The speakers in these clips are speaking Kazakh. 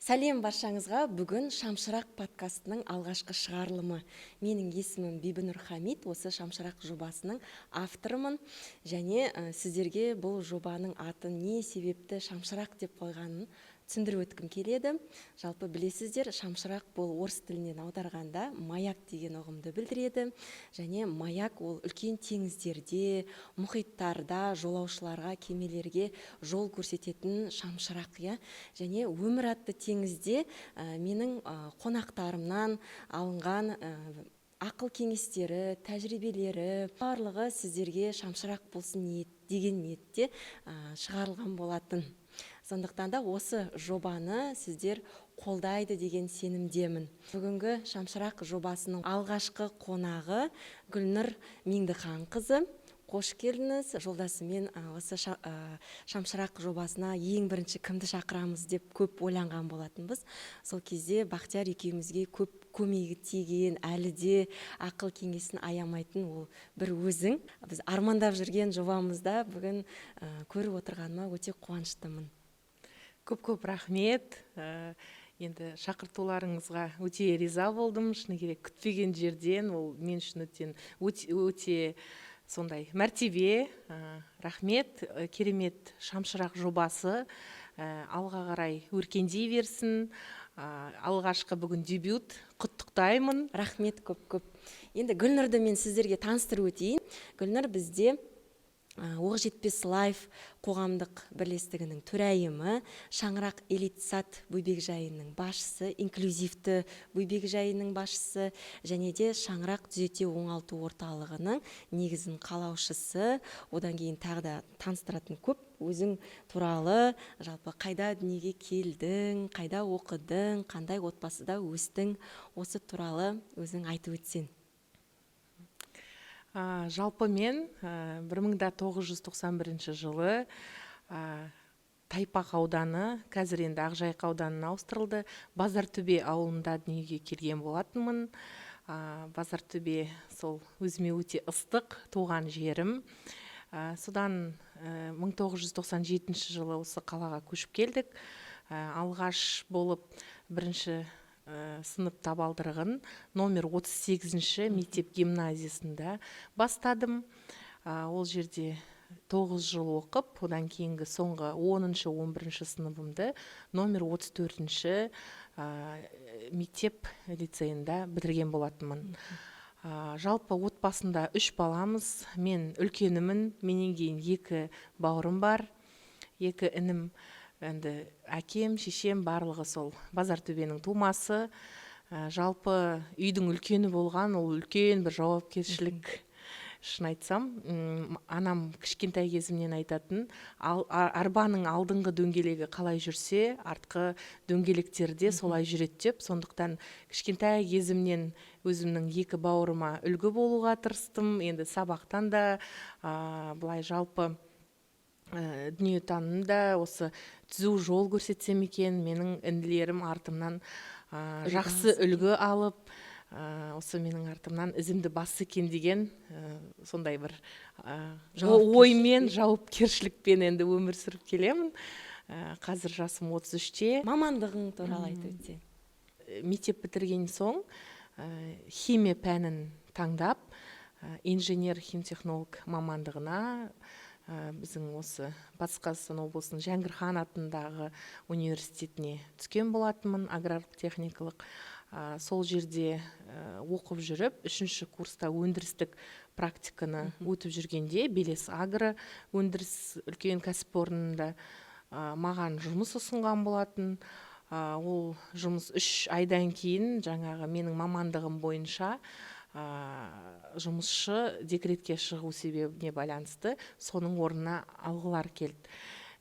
Сәлем баршаңызға. Бүгін Шамшырақ подкастының алғашқы шығарылымы. Менің есімім Бибінұр Хамид, осы Шамшырақ жобасының авторымын. Және сіздерге бұл жобаның атын не себепті Шамшырақ деп қойғанын түсіндіріп өткім келеді. Жалпы білесіздер, Шамшырақ бұл орыс тілінен аударғанда маяк деген ұғымды білдіреді. Және маяк ол үлкен теңіздерде, мұхиттарда жолаушыларға, кемелерге жол көрсететін шамшырақ. Және өмір атты теңізде менің қонақтарымнан алынған ақыл кеңестері, тәжірибелері барлығы сіздерге шамшырақ болсын деген ниетте шығарылған болатын. Сондықтан да осы жобаны сіздер қолдайды деген сенімдемін. Бүгінгі Шамшырақ жобасының алғашқы қонағы Гүлнұр Меңдіханқызы. Қош келдіңіз. Жолдасымен осы Шамшырақ жобасына ең бірінші кімді шақырамыз деп көп ойланған болатынбыз. Сол кезде Бақтияр екеумізге көп көмегі тиген, әлі де ақыл кеңесін аямайтын ол бір өзің. Біз армандап жүрген жобамызда бүгін көріп отырғаныма өте қуаныштымын. Көп рахмет. Енді шақыртуларыңызға өте риза болдым. Шыны керек, күтпеген жерден ол мен үшін өте сондай мәртебе. Рахмет. Керемет Шамшырақ жобасы алға қарай өркендей берсін. Алғашқы бүгін дебют. Құттықтаймын. Рахмет көп. Енді Гүлнұрды мен сіздерге таныстырып өтейін. Гүлнұр бізде Оқ жетпес лайф қоғамдық бірлестігінің төрайымы, Шаңырақ элитсат бөбекжайының басшысы, инклюзивті бөбекжайының басшысы, және де Шаңырақ түзету оңалту орталығының негізін қалаушысы. Одан кейін тағы да таныстыратын көп. Өзің туралы, жалпы қайда дүниеге келдің, қайда оқыдың, қандай отбасыда өстің, осы туралы өзің айтып өтсең. Жалпы мен 1991 жылы Тайпақ ауданы, қазір енді Ақжайық ауданына ауыстырылды, Базартөбе ауылында дүниеге келген болатынмын. Базартөбе сол өзіме өте ыстық туған жерім. Содан 1997 жылы осы қалаға көшіп келдік. Алғаш болып бірінші сынып табалдырығын номер 38-ші мектеп гимназиясында бастадым. Ол жерде 9 жыл оқып, одан кейінгі соңғы 10-шы, 11-ші сыныбымды номер 34-ші мектеп лицейінде бітірген болатынмын. Жалпы отбасында 3 баламыз, мен үлкенімін, менен кейін 2 бауырым бар, 2 інім. Енді әкем, шешем барлығы сол Базартөбенің тумасы. Жалпы үйдің үлкені болған, ол үлкен бір жауапкершілік. Шын айтсам, анам кішкентай кезімнен айтатын, арбаның алдыңғы дөңгелегі қалай жүрсе, артқы дөңгелектерде солай жүреді деп. Сондықтан кішкентай кезімнен өзімнің 2 бауырыма үлгі болуға тырыстым. Енді сабақтан да былай жалпы дүниетанымда осы түзу жол көрсетсем екен, менің інілерім артымнан жақсы үлгі алып, осы менің артымнан ізімді басы екен деген сондай бір оймен, жауапкершілікпен енді өмір сүріп келемін. Қазір жасым 33-те. Мамандығың туралы айтып өтсең. Мектеп бітірген соң химия пәнін таңдап, инженер-химтехнолог мамандығына біздің осы Батыс Қазақстан облысының Жәңгір хан атындағы университетіне түскен болатынмын, аграрлық техникалық. Сол жерде оқып жүріп, 3-ші курста өндірістік практиканы өтіп жүргенде Белес Агро өндіріс үлкен кәсіпорнында маған жұмыс ұсынған болатын. Ол жұмыс 3 айдан кейін жаңағы менің мамандығым бойынша жұмысшы декретке шығу себебіне байланысты соның орнына алғылар келді.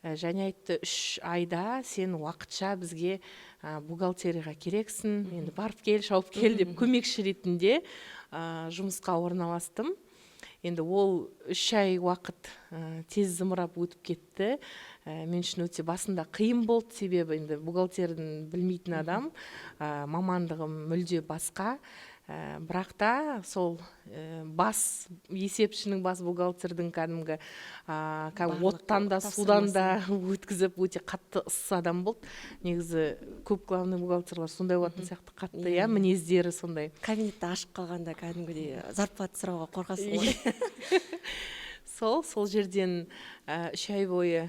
Және айтты, 3 айда сен уақытша бізге бухгалтерияға керексің, енді барып кел, шауып кел деп көмекші ретінде жұмысқа орналастым. Енді ол 3 ай уақыт тез зымырап өтіп кетті. Мен үшін өте басында қиын болды, себебі енді бухгалтерін білмейтін адам, мамандығым мүлде басқа. бірақ та сол бас есепшінің, бас бухгалтердің кәдімгі оттан да судан да өткізіп өте қатты ыссы адам болды. Негізі көп главный бухгалтерлар сондай болатын сияқты, қатты, иә, мінездері сондай. Кабинетті ашып қалғанда кәдімгідей зарплата сұрауға қорқасың ғой. Сол жерден 3 ай бойы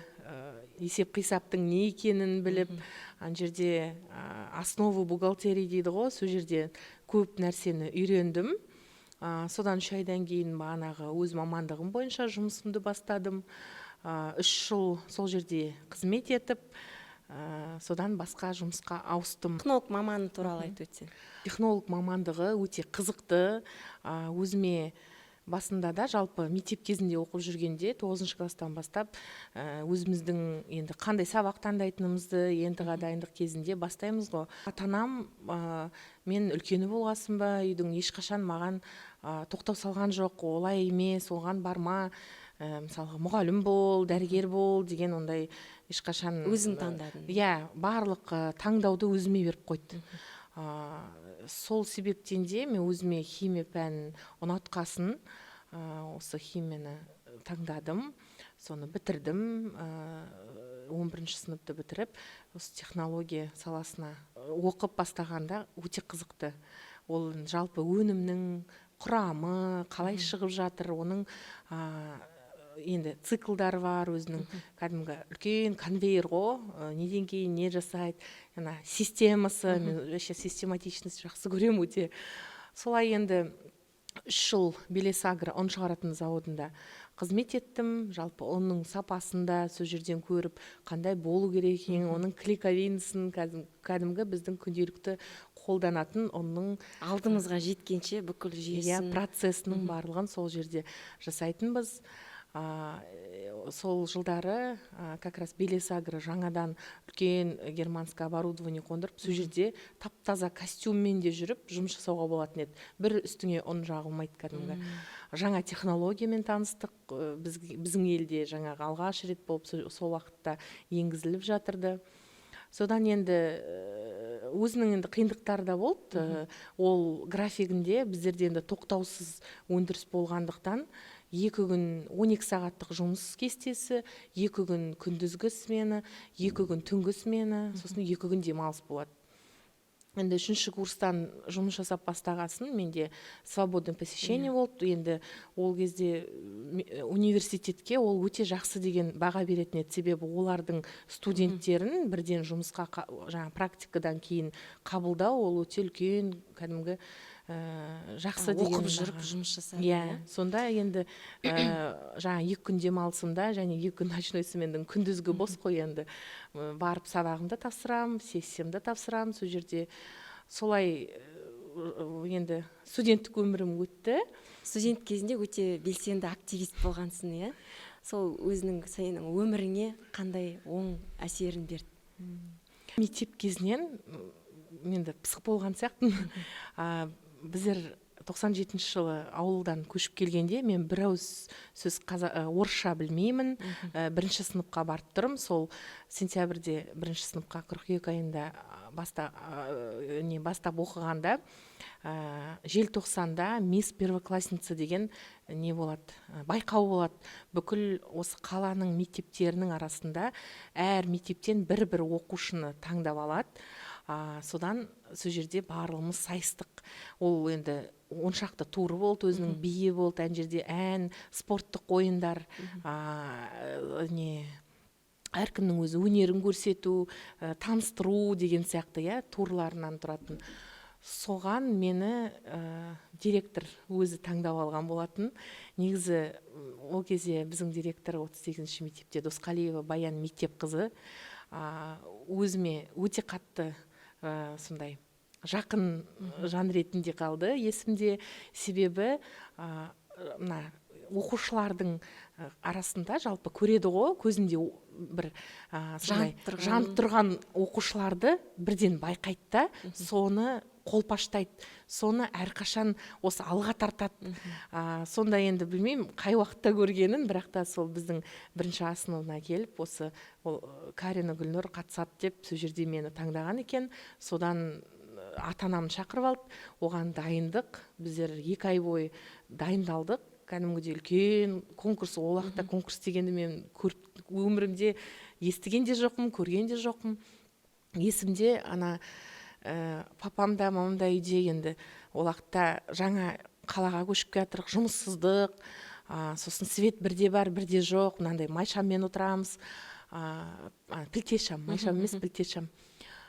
есеп қисаптың не екенін біліп, ана жерде основы бухгалтерии дейді ғой, сол жерде көп нәрсені үйрендім. Содан 3 айдан кейін бағанағы өз мамандығым бойынша жұмысымды бастадым. 3 жыл сол жерде қызмет етіп, содан басқа жұмысқа ауыстым. Технолог маманы туралы айтып өтсең. Технолог мамандығы өте қызықты. Өзіме басында да жалпы мектеп кезінде оқып жүргенде 9 класстан бастап өзіміздің енді қандай сабақ таңдайтынымызды ендіға дайындық кезінде бастаймыз ғой. Ата-анам мен үлкені болғасын ба, үйдің ешқашан маған тоқтау салған жоқ, олай емес, оған барма, мысалға мұғалім бол, дәрігер бол деген ондай ешқашан. Өзің таңдадың? Иә, барлық таңдауды өзіме беріп қойды. Сол себептен де мен өзіме химия пәнін ұнатқасын, осы химияны таңдадым, соны бітірдім. 11 сыныпты бітіріп, осы технология саласына оқып бастағанда өте қызықты. Ол жалпы өнімнің құрамы қалай шығып жатыр, оның енді циклдар бар, өзінің кәдімгі үлкен конвейер ғой, неден кейін не жасайды, системасы, мен вообще систематичность жақсы көремін өте. Солай енді 3 жыл Белесагро ұн шығаратын заводында қызмет еттім. Жалпы ұнның сапасында сол жерден көріп, қандай болу керек екен, оның клейковинасын, кәдімгі біздің күнделікті қолданатын ұнның алдымызға жеткенше бүкіл жүйесін, процесінің барлығын сол жерде жасайтынбыз. Сол жылдары как раз Белесагро жаңадан үлкен германское оборудование қондырып, сол жерде тап-таза костюммен де жүріп жұмыс жасауға болатын еді. Бір үстіңе ұн жағылмайды кәдімгі. Жаңа технологиямен таныстық, біздің елде жаңағы алғаш рет болып сол уақытта енгізіліп жатырды. Содан енді өзінің енді қиындықтары да болды. Ол графигінде біздерде енді тоқтаусыз өндіріс болғандықтан 2 күн 12 сағаттық жұмыс кестесі, 2 күн күндізгі смена, 2 күн түнгі смена, сосын 2 күн демалыс болады. Енді 3-ші курстан жұмыс жасап бастағасын менде свободный посещение болды. Енді ол кезде университетке ол өте жақсы деген баға беретін еді, себебі олардың студенттерін бірден жұмысқа жаңа практикадан кейін қабылдау, ол өте үлкен кәдімгі жақсы деген. Оқып жүріп жұмыс жасады. Иә, сонда енді жаңа 2 күн демалысымда және 2 күн ночной смендің күндізгі бос қой, енді барып сабағымды тапсырам, сессиямды тапсырам. Сол жерде солай енді студенттік өмірім өтті. Студент кезінде өте белсенді активист болғансың, иә? Сол өзінің сенің өміріңе қандай оң әсерін берді? Мектеп кезінен енді пысық болған сияқтымын. Біздер 97 жылы ауылдан көшіп келгенде мен бір ауыз сөз орысша білмеймін. 1-ші сыныпқа барып тұрым. Сол сентябрьде 1-ші сыныпқа қыркүйек айында бастап оқығанда желтоқсанда мисс первоклассница деген не болады, байқау болады. Бүкіл осы қаланың мектептерінің арасында әр мектептен бір оқушыны таңдап алады. Содан сол жерде барлығымыз сайыстық. Ол енді 10 шақты туры болды, өзінің биі болды, ана жерде ән, спорттық ойындар, әркімнің өзі өнерін көрсету, таныстыру деген сияқты, турларынан тұратын. Соған мені директор өзі таңдап алған болатын. Негізі ол кезде біздің директор 38-ші мектепте Досқалиева Баян мектеп қызы. Өзіме өте қатты сондай жақын жан ретінде қалды есімде, себебі оқушылардың арасында жалпы көреді ғой, көзінде бір жанып тұрған оқушыларды бірден байқайды да, соны қолпаштайды, соны әрқашан осы алға тартады. Сонда енді білмеймін қай уақытта көргенін, бірақ та сол біздің 1-ші основына келіп, осы Карина Гүлнұр қатысады деп сол жерде мені таңдаған екен. Содан ата анамды шақырып алды, оған дайындық. Біздер 2 ай бойы дайындалдық. Кәдімгідей үлкен конкурс, ол уақытта конкурс дегенді мен өмірімде естіген де жоқпын, көрген де жоқпын. Есімде ана папам да мамам да үйде, енді ол уақытта жаңа қалаға көшіп келатырық, жұмыссыздық, сосын свет бірде бар бірде жоқ, мынандай майшаммен отырамыз, пілтешам, майшам емес пілтешам.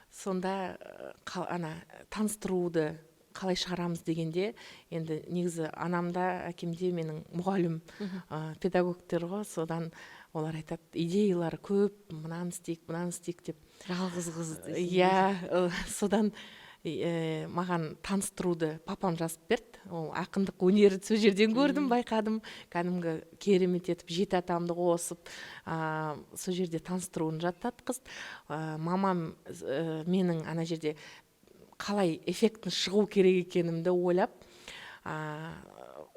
Сонда ана таныстыруды қалай шығарамыз дегенде, енді негізі анамда әкемде менің мұғалім педагогтер ғой, содан олар айтады, идеялары көп, мынаны істейік деп. Жалғыз қыз. Иә, содан маған таныстыруды папам жазып берді. Ол ақындық өнерді сол жерден көрдім, байқадым. Кәдімгі керемет етіп 7 атамды қосып, сол жерде таныстыруын жаттатқыз. Мамам менің ана жерде қалай эффектін шығу керек екенімді ойлап,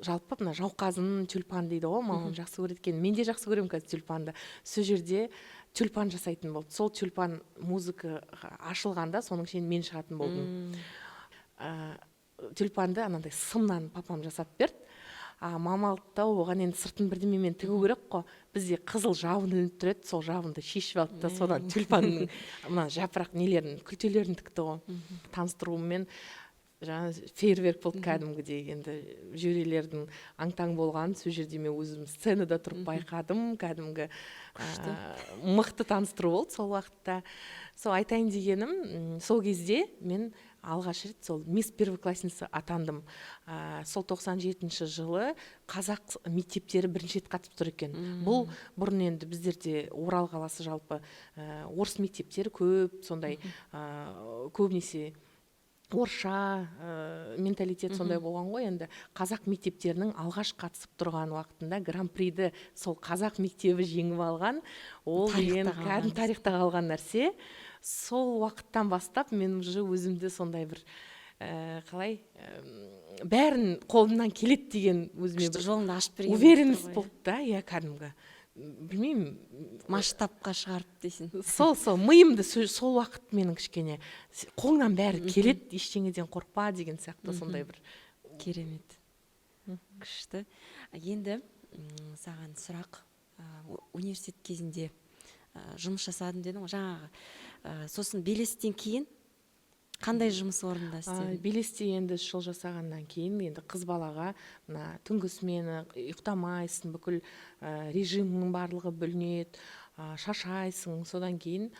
жалпы мына жауқазын, тюльпан дейді ғой, мамам жақсы көреді екен. Мен де жақсы көремін қазір тюльпанды. Сол жерде тюльпан жасайтын болды. Сол тюльпан музыка ашылғанда соның ішінен мен шығатын болдым. Тюльпанды анандай сымнан папам жасап берді. Мама алды да оған енді сыртын бірдемемен тігу керек қой. Бізде қызыл жабын ілініп тұрады, сол жабынды шешіп алды да содан тюльпанның мына жапырақ нелерін, күлтелерін тікті ғой. Таныстыруымен жаңа фейерверк болды кәдімгідей. Енді жюрилердің аң-таң болған, сол жерде мен өзім сценада тұрып байқадым, кәдімгі мықты таныстыру болды сол уақытта. Сол айтайын дегенім, сол кезде мен алғаш рет сол мисс первоклассница атандым. Сол 97-ші жылы қазақ мектептері бірінші рет қатысып тұр екен. Бұл бұрын енді біздерде Орал қаласы жалпы орыс мектептері көп, сондай көбінесе орысша менталитет сондай болған ғой. Енді қазақ мектептерінің алғаш қатысып тұрған уақытында гран-приді сол қазақ мектебі жеңіп алған. Ол деген кәдімгі тарихта қалған нәрсе. Сол уақыттан бастап мен уже өзімді сондай бір қалай бәрін қолымнан келеді деген өзіме бір жолыңды ашып берген уверенность болды да. Я кәдімгі білмеймін, масштабқа шығарып дейсің. Сол миымды сол уақыт менің кішкене қолыңнан бәрі келеді, ештеңеден қорықпа деген сияқты сондай бір керемет. Күшті. Енді саған сұрақ, университет кезінде жұмыс жасадым дедің ғой, жаңағы сосын белестен кейін қандай жұмыс орнында істедің? Белесте енді 3 жыл жасағаннан кейін енді қыз балаға мына түнгі смена, ұйықтамайсың, бүкіл режимнің барлығы бүлінеді, шаршайсың. Содан кейін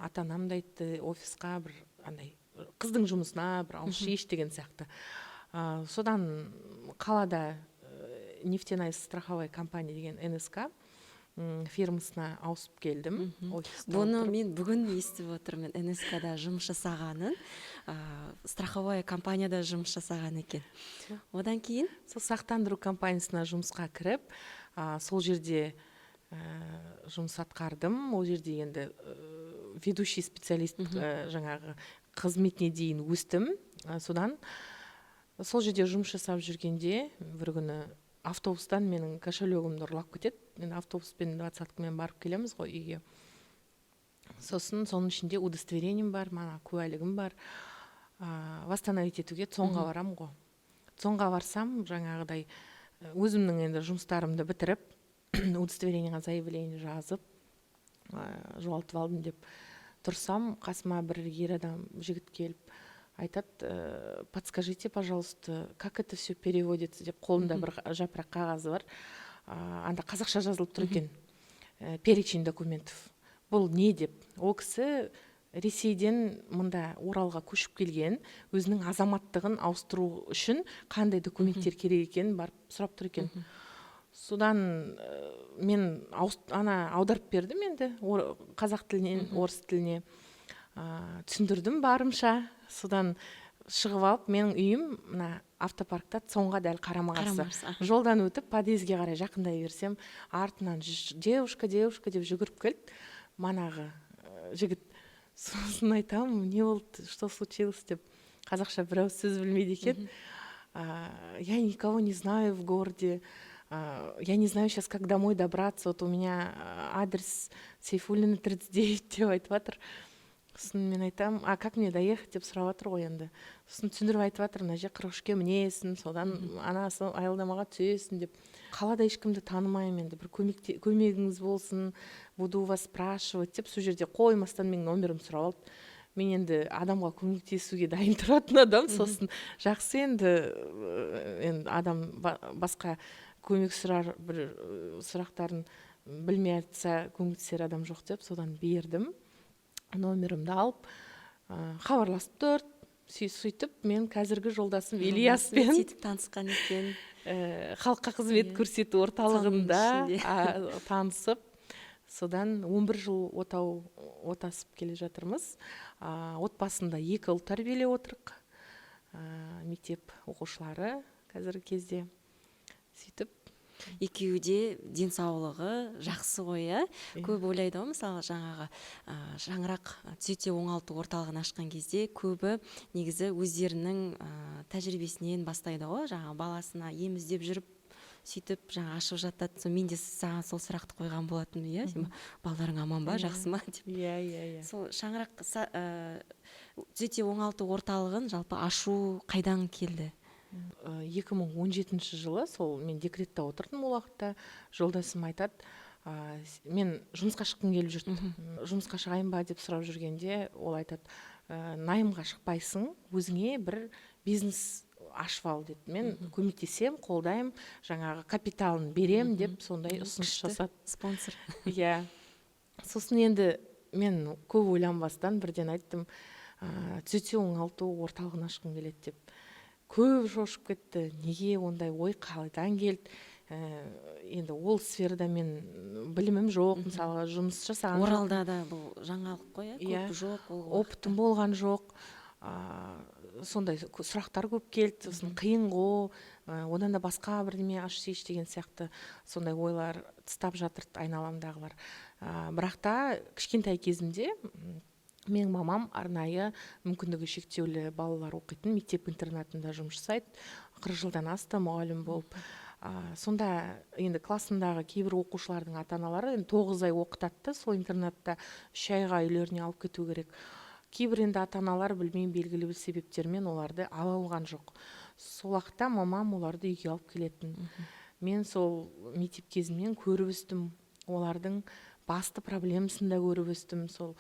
ата-анам да айтты, офисқа бір андай қыздың жұмысына бір ауызшы еш деген сияқты. Содан қалада нефтяная страховая компания деген НСК фирмасына ауысып келдім. Бұны мен бүгін естіп отырмын, НСК-да жұмыс жасағанын, страховая компанияда жұмыс жасаған екен. Одан кейін сол сақтандыру компаниясына жұмысқа кіріп, сол жерде жұмыс атқардым. Ол жерде енді ведущий специалист жаңағы қызметіне дейін өстім. Содан сол жерде жұмыс жасап жүргенде бір күні автобустан менің кошелегімді ұрлап кетеді. Мен автобуспен 20-мен барып келеміз ғой үйге. Сосын соның ішінде удостоверением бар, мана куәлігім бар. Восстановить етуге ЦОНға барам ғой. ЦОНға барсам, жаңағыдай өзімнің енді жұмыстарымды бітіріп, удостоверениеға заявление жазып, жоғалтып алдым деп тұрсам, қасыма бір ер адам жігіт келіп айтады, подскажите, пожалуйста, как это все переводится, деп қолында бір жапырақ қағазы бар. Анда қазақша жазылып тұр екен, перечень документов. Бұл не деп? Ол кісі Ресейден мұнда Оралға көшіп келген, өзінің азаматтығын ауыстыру үшін қандай документтер керек екенін барып сұрап тұр екен. Содан мен аударып бердім енді қазақ тілінен орыс тіліне. Түсіндірдім барымша. Содан шығып алып, менің үйім мына автопаркта ЦОНға дәл қарама-қарсы. Жолдан өтіп, подъездге қарай жақындай берсем, артынан девушка деп жүгіріп келді. Манағы жігіт. Сосын айтамын, не болды, что случилось деп. Қазақша бір ауыз сөз білмейді екен. Я никого не знаю в городе. Я не знаю сейчас, как домой добраться. Вот у меня адрес Сейфуллина 39 деп айтып жатыр. сосын мен айтамын, а как мне доехать деп сұрап жатыр ғой енді. Сосын түсіндіріп айтып жатыр, мына жер 43-ке мінесің, содан анасы аялдамаға түсесің деп. Қалада ешкімді танымаймын енді, бір көмегіңіз болсын, буду вас спрашивать деп, сол жерде қоймастан менің номерімді сұрап алды. Мен енді адамға көмектесуге дайын тұратын адам, сосын жақсы енді адам басқа көмек сұрар бір сұрақтарын білмей айтса көмектесер адам жоқ деп, содан бердім. Номерімді алып, хабарласып тұр. Сөйтіп, мен қазіргі жолдасым Ильяспен сөйтіп танысқан екен. Халыққа қызмет көрсету орталығында танысып, содан 11 жыл отасып келе жатырмыз. Отбасында 2 ұл тәрбиелеп отырық. Мектеп оқушылары қазіргі кезде. Сөйтіп Екеуі де денсаулығы жақсы ғой, иә? Көп ойлайды ғой, мысалы жаңағы шаңырақ түзете оңалту орталығын ашқан кезде көбі негізі өздерінің тәжірибесінен бастайды ғой, жаңағы баласына ем іздеп жүріп сөйтіп жаңа ашып жатады. Мен де саған сол сұрақты қойған болатынмын, иә? Балаларың аман ба, жақсы ма деп. Иә. Сол шаңырақ түзете оңалту орталығын жалпы ашу қайдан келді? 2017 жылы, сол мен декретте отырдым ол уақытта, жолдасым айтады, мен жұмысқа шыққым келіп жүрді. Жұмысқа шығайын ба деп сұрап жүргенде, ол айтады, найымға шықпайсың, өзіңе бір бизнес ашып ал деді. Мен көмектесем, қолдайым, жаңағы капиталын берем деп сондай ұсыныс жасады. Спонсор. Иә. Сосын енді мен көп ойланбастан бірден айттым, түзете оңалту орталығын ашқым келеді деп. Көп шошып кетті, неге ондай ой қалайдан келді. Енді ол сферада мен білімім жоқ, мысалы жұмыс жасаған. Оралда да бұл жаңалық қой, көп жоқ. Опытым болған жоқ. Сондай сұрақтар көп келді, сосын қиын ғой, одан да басқа бірдеме ашсайшы деген сияқты сондай ойлар тыстап жатырды айналамдағылар. Бірақ та кішкентай кезімде менің мамам арнайы мүмкіндігі шектеулі балалар оқитын мектеп-интернатында жұмыс жасайды. 40 жылдан асты мұғалім болып. Сонда енді классындағы кейбір оқушылардың ата-аналары 9 ай оқытады, сол интернатта 3 айға үйлеріне алып кету керек. Кейбір енді ата-аналар білмеймін белгілі бір себептермен оларды ала алған жоқ. Сол уақытта мамам оларды үйге алып келетін. Мен сол мектеп кезімнен көріп өстім, олардың басты проблемасын да көріп өстім. Сол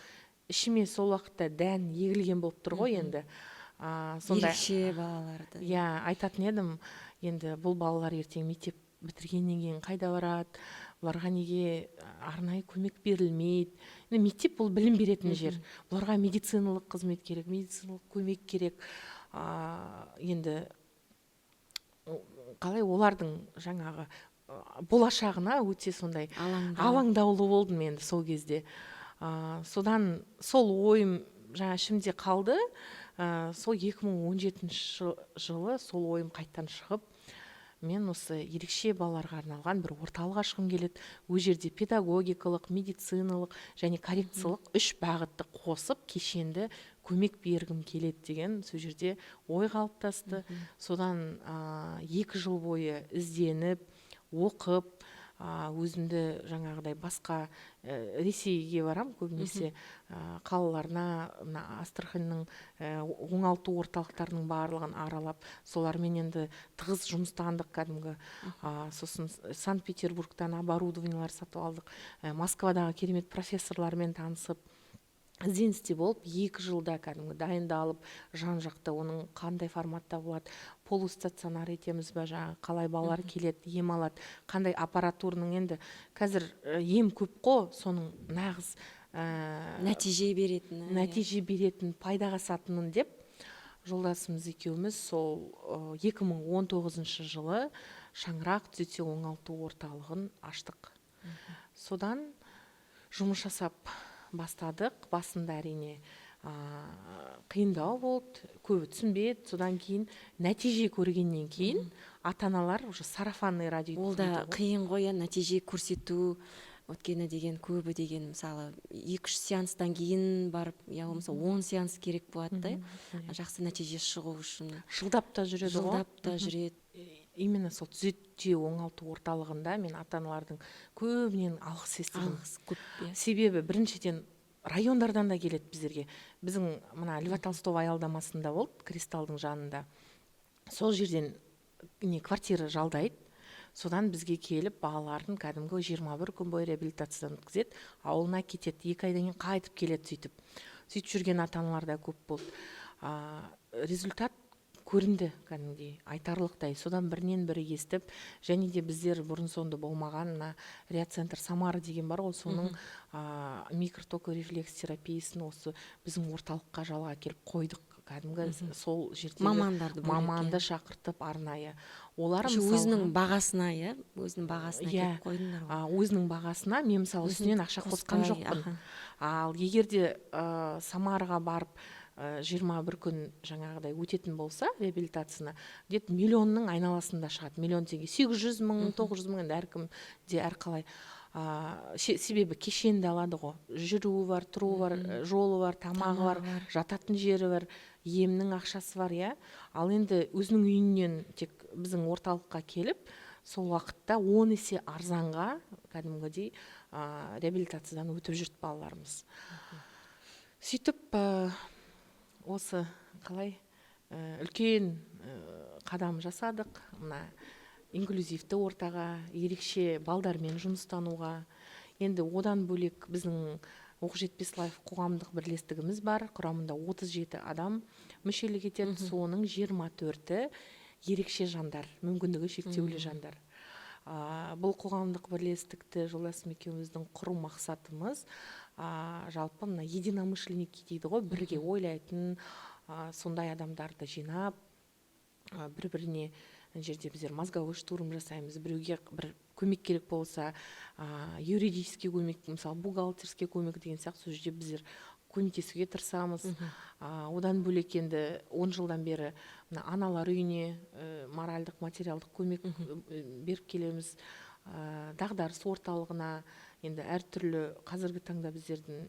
ішіме сол уақытта дән егілген болып тұр ғой енді. Ерекше балаларды. Иә, айтатын едім, енді бұл балалар ертең мектеп бітіргеннен кейін қайда барады, бұларға неге арнайы көмек берілмейді. Мектеп бұл білім беретін жер. Бұларға медициналық қызмет керек, медициналық көмек керек. Енді қалай олардың жаңағы болашағына өте сондай алаңдаулы болдым енді сол кезде. Содан сол ойым жаңа ішімде қалды. Сол 2017 жылы сол ойым қайттан шығып, мен осы ерекше балаларға арналған бір орталық ашқым келеді. Ол жерде педагогикалық, медициналық және коррекциялық 3 бағытты қосып кешенді көмек бергім келеді деген сол жерде ой қалыптасты. Содан 2 жыл бойы ізденіп, оқып, өзімді жаңағыдай басқа Ресейге барам көбінесе, қалаларына, Астраханьның оңалту орталықтарының барлығын аралап, солармен енді тығыз жұмыстандық кәдімгі. Сосын Санкт-Петербургтан оборудованиялар сатып алдық, Москвадағы керемет профессорлармен танысып, ізденісте болып, 2 жылда кәдімгі дайындалып, жан-жақты оның қандай форматта болады, полустационар етеміз ба, жаңағы қалай балалар келеді, ем алады, қандай аппаратурның, енді қазір ем көп қой, соның нағыз нәтиже беретін, пайдаға сатынын деп, жолдасымыз екеуміз сол 2019 жылы шаңырақ түзете оңалту орталығын аштық. Содан жұмыс жасап бастадық. Басында әрине қиындау болды, көбі түсінбеді. Содан кейін нәтиже көргеннен кейін ата-аналар уже сарафанный радио. Ол да қиын ғой, нәтиже көрсету. Өткені деген көбі деген мысалы 2-3 сеанстан кейін барып, я болмаса 10 сеанс керек болады, жақсы нәтиже шығу үшін. Жылдап та жүреді. Именно сол түзете оңалту орталығында мен ата-аналардың көбінен алғыс естідім. Көп. Себебі біріншіден райондардан да келет бізерге. Біздің мына Льва Толстого аялдамасында болды, Кристалдың жанында. Сол жерден квартира жалдайды. Содан бізге келіп балаларын кәдімгі 21 күн бойы реабилитациядан өткізеді, ауылына кетеді, 2 айдан кейін қайтып келеді. Сөйтіп жүрген ата-аналар да көп болды. Результат көрінді кәдімгідей, айтарлықтай. Содан бірінен бірі естіп, және де біздер бұрын соңды болмаған реацентр Самара деген бар ғой, соның микротока рефлекс терапиясын осы біздің орталыққа жалға келіп қойдық. Кәдімгі сол жердегі маманды шақыртып арнайы. Олар өзінің бағасына, өзінің бағасына келіп қойдыңдар ғой. Өзінің бағасына мен мысалы үстінен ақша қосқан жоқпын. Ал егерде Самараға барып 21 күн жаңағыдай өтетін болса реабилитацияны, где-то миллионның айналасында шығады. Миллион теңге, 800 мың, 900 мың, әркім де әрқалай. Себебі кешенді алады ғой. Жүруі бар, тұруы бар, жолы бар, тамағы бар, жататын жері бар, емнің ақшасы бар, Ал енді өзінің үйінен тек біздің орталыққа келіп, сол уақытта 10 есе арзанға кәдімгідей реабилитациядан өтіп жүрді балаларымыз. Сөйтіп осы қалай үлкен қадам жасадық. Мына инклюзивті ортаға, ерекше балдармен жұмыстануға. Енді одан бөлек біздің Оқжетпес-Лайф қоғамдық бірлестігіміз бар. Құрамында 37 адам мүшелік етеді. Соның 24-і ерекше жандар, мүмкіндігі шектеулі жандар. Бұл қоғамдық бірлестікті Жолдасым екеуміздің құру мақсатымыз жалпы мына единомышленники дейді ғой, бірге ойлайтын сондай адамдарды жинап, бір-біріне жерде біздер мозговой штурм жасаймыз. Біреуге бір көмек керек болса, юридический көмек, мысалы бухгалтерский көмек деген сияқты, сол жерде біздер көмектесуге тырысамыз. Одан бөлек енді 10 жылдан бері аналар үйіне моральдық, материалдық көмек беріп келеміз. Дағдарыс орталығына енді әртүрлі қазіргі таңда біздердің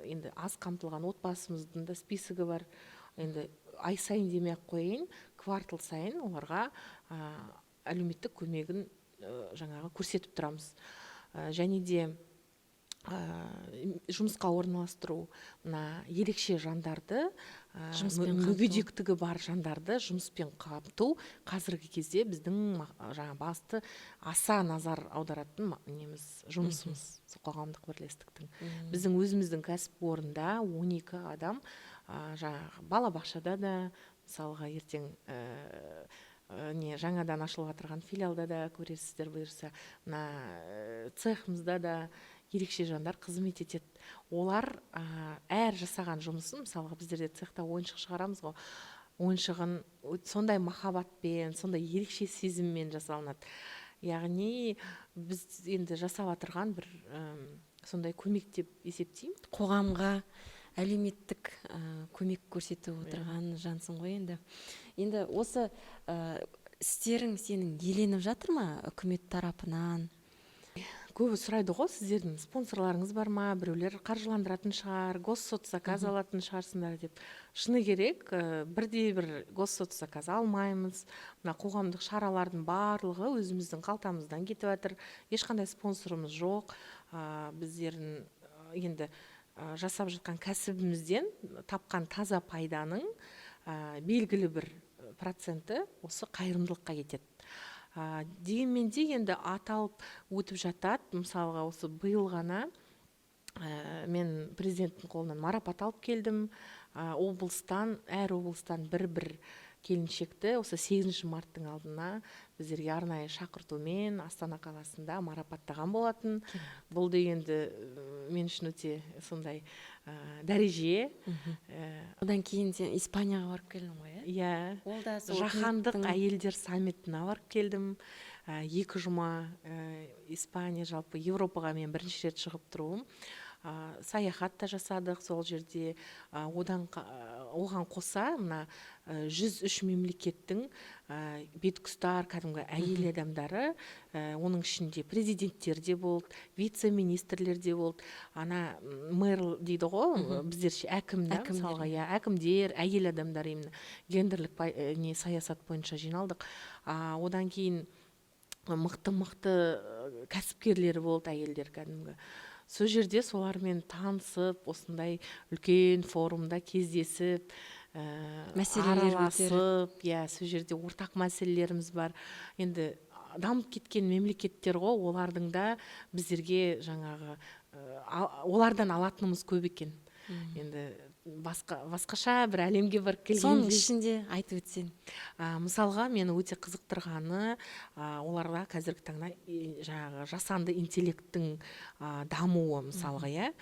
енді аз қамтылған отбасымыздың да списігі бар. Енді ай сайын демей-ақ қояйын, квартал сайын оларға әлеуметтік көмегін жаңағы көрсетіп тұрамыз. Және де жұмысқа орналастыру, мына ерекше жандарды, мүгедектігі бар жандарды жұмыспен қамту қазіргі кезде біздің басты аса назар аударатын жұмысымыз, қоғамдық бірлестіктің. Біздің өзіміздің кәсіпорында 12 адам, балабақшада да, мысалға ертең жаңадан ашылып отырған филиалда да көресіздер бұйырса, цехымызда да ерекше жандар қызмет етеді. Олар әр жасаған жұмысын, мысалға біздерде цехта ойыншық шығарамыз ғой, ойыншығын сондай махаббатпен, сондай ерекше сезіммен жасалынады. Яғни біз енді жасап отырған бір сондай көмек деп есептеймін. Қоғамға әлеуметтік көмек көрсетіп отырған жансың ғой енді. Енді осы істерің сенің еленіп жатыр ма үкімет тарапынан? Көбі сұрайды ғой, сіздердің спонсорларыңыз бар ма, біреулер қаржыландыратын шығар, госсоцзаказ алатын шығарсыңдар деп. Шыны керек, бірде-бір госсоцзаказ алмаймыз. Мына қоғамдық шаралардың барлығы өзіміздің қалтамыздан кетіп жатыр. Ешқандай спонсорымыз жоқ. Біздердің енді жасап жатқан кәсібімізден тапқан таза пайданың белгілі бір проценті осы қайырымдылыққа кетеді. Дегенмен де енді аталып өтіп жатады. Мысалға осы биыл ғана мен президенттің қолынан марапат алып келдім. Әр облыстан бір келіншекті осы 8 марттың алдына біздерге арнайы шақыртумен Астана қаласында марапаттаған болатын. Бұл дегенді мен үшін өте сондай дәреже. Одан кейін сен Испанияға барып келдің ғой, Иә. Жаһандық әйелдер саммитіне барып келдім. 2 жұма Испания, жалпы Европаға мен бірінші рет шығып тұруым. Саяхат та жасадық сол жерде. Оған қоса 103 мемлекеттің беткүстар, кәдімгі әйел адамдары, оның ішінде президенттер де болды, вице-министрлер де болды. Мэр дейді ғой, біздерше мысалға, әкімдер, әйел адамдар, гендерлік саясат бойынша жиналдық. Одан кейін мықты кәсіпкерлер болды, әйелдер кәдімгі. сол жерде солармен танысып, осындай үлкен форумда кездесіп, Мәселелер араласып, иә, сол жерде ортақ мәселелеріміз бар. Енді дамып кеткен мемлекеттер ғой, олардың да біздерге жаңағы олардан алатынымыз көп екен. Енді басқаша бір әлемге барып соның келгенде, ішінде айтып өтсең. мысалға мені өте қызықтырғаны, оларға қазіргі таңда жаңағы жасанды интеллекттің дамуы, мысалға, иә,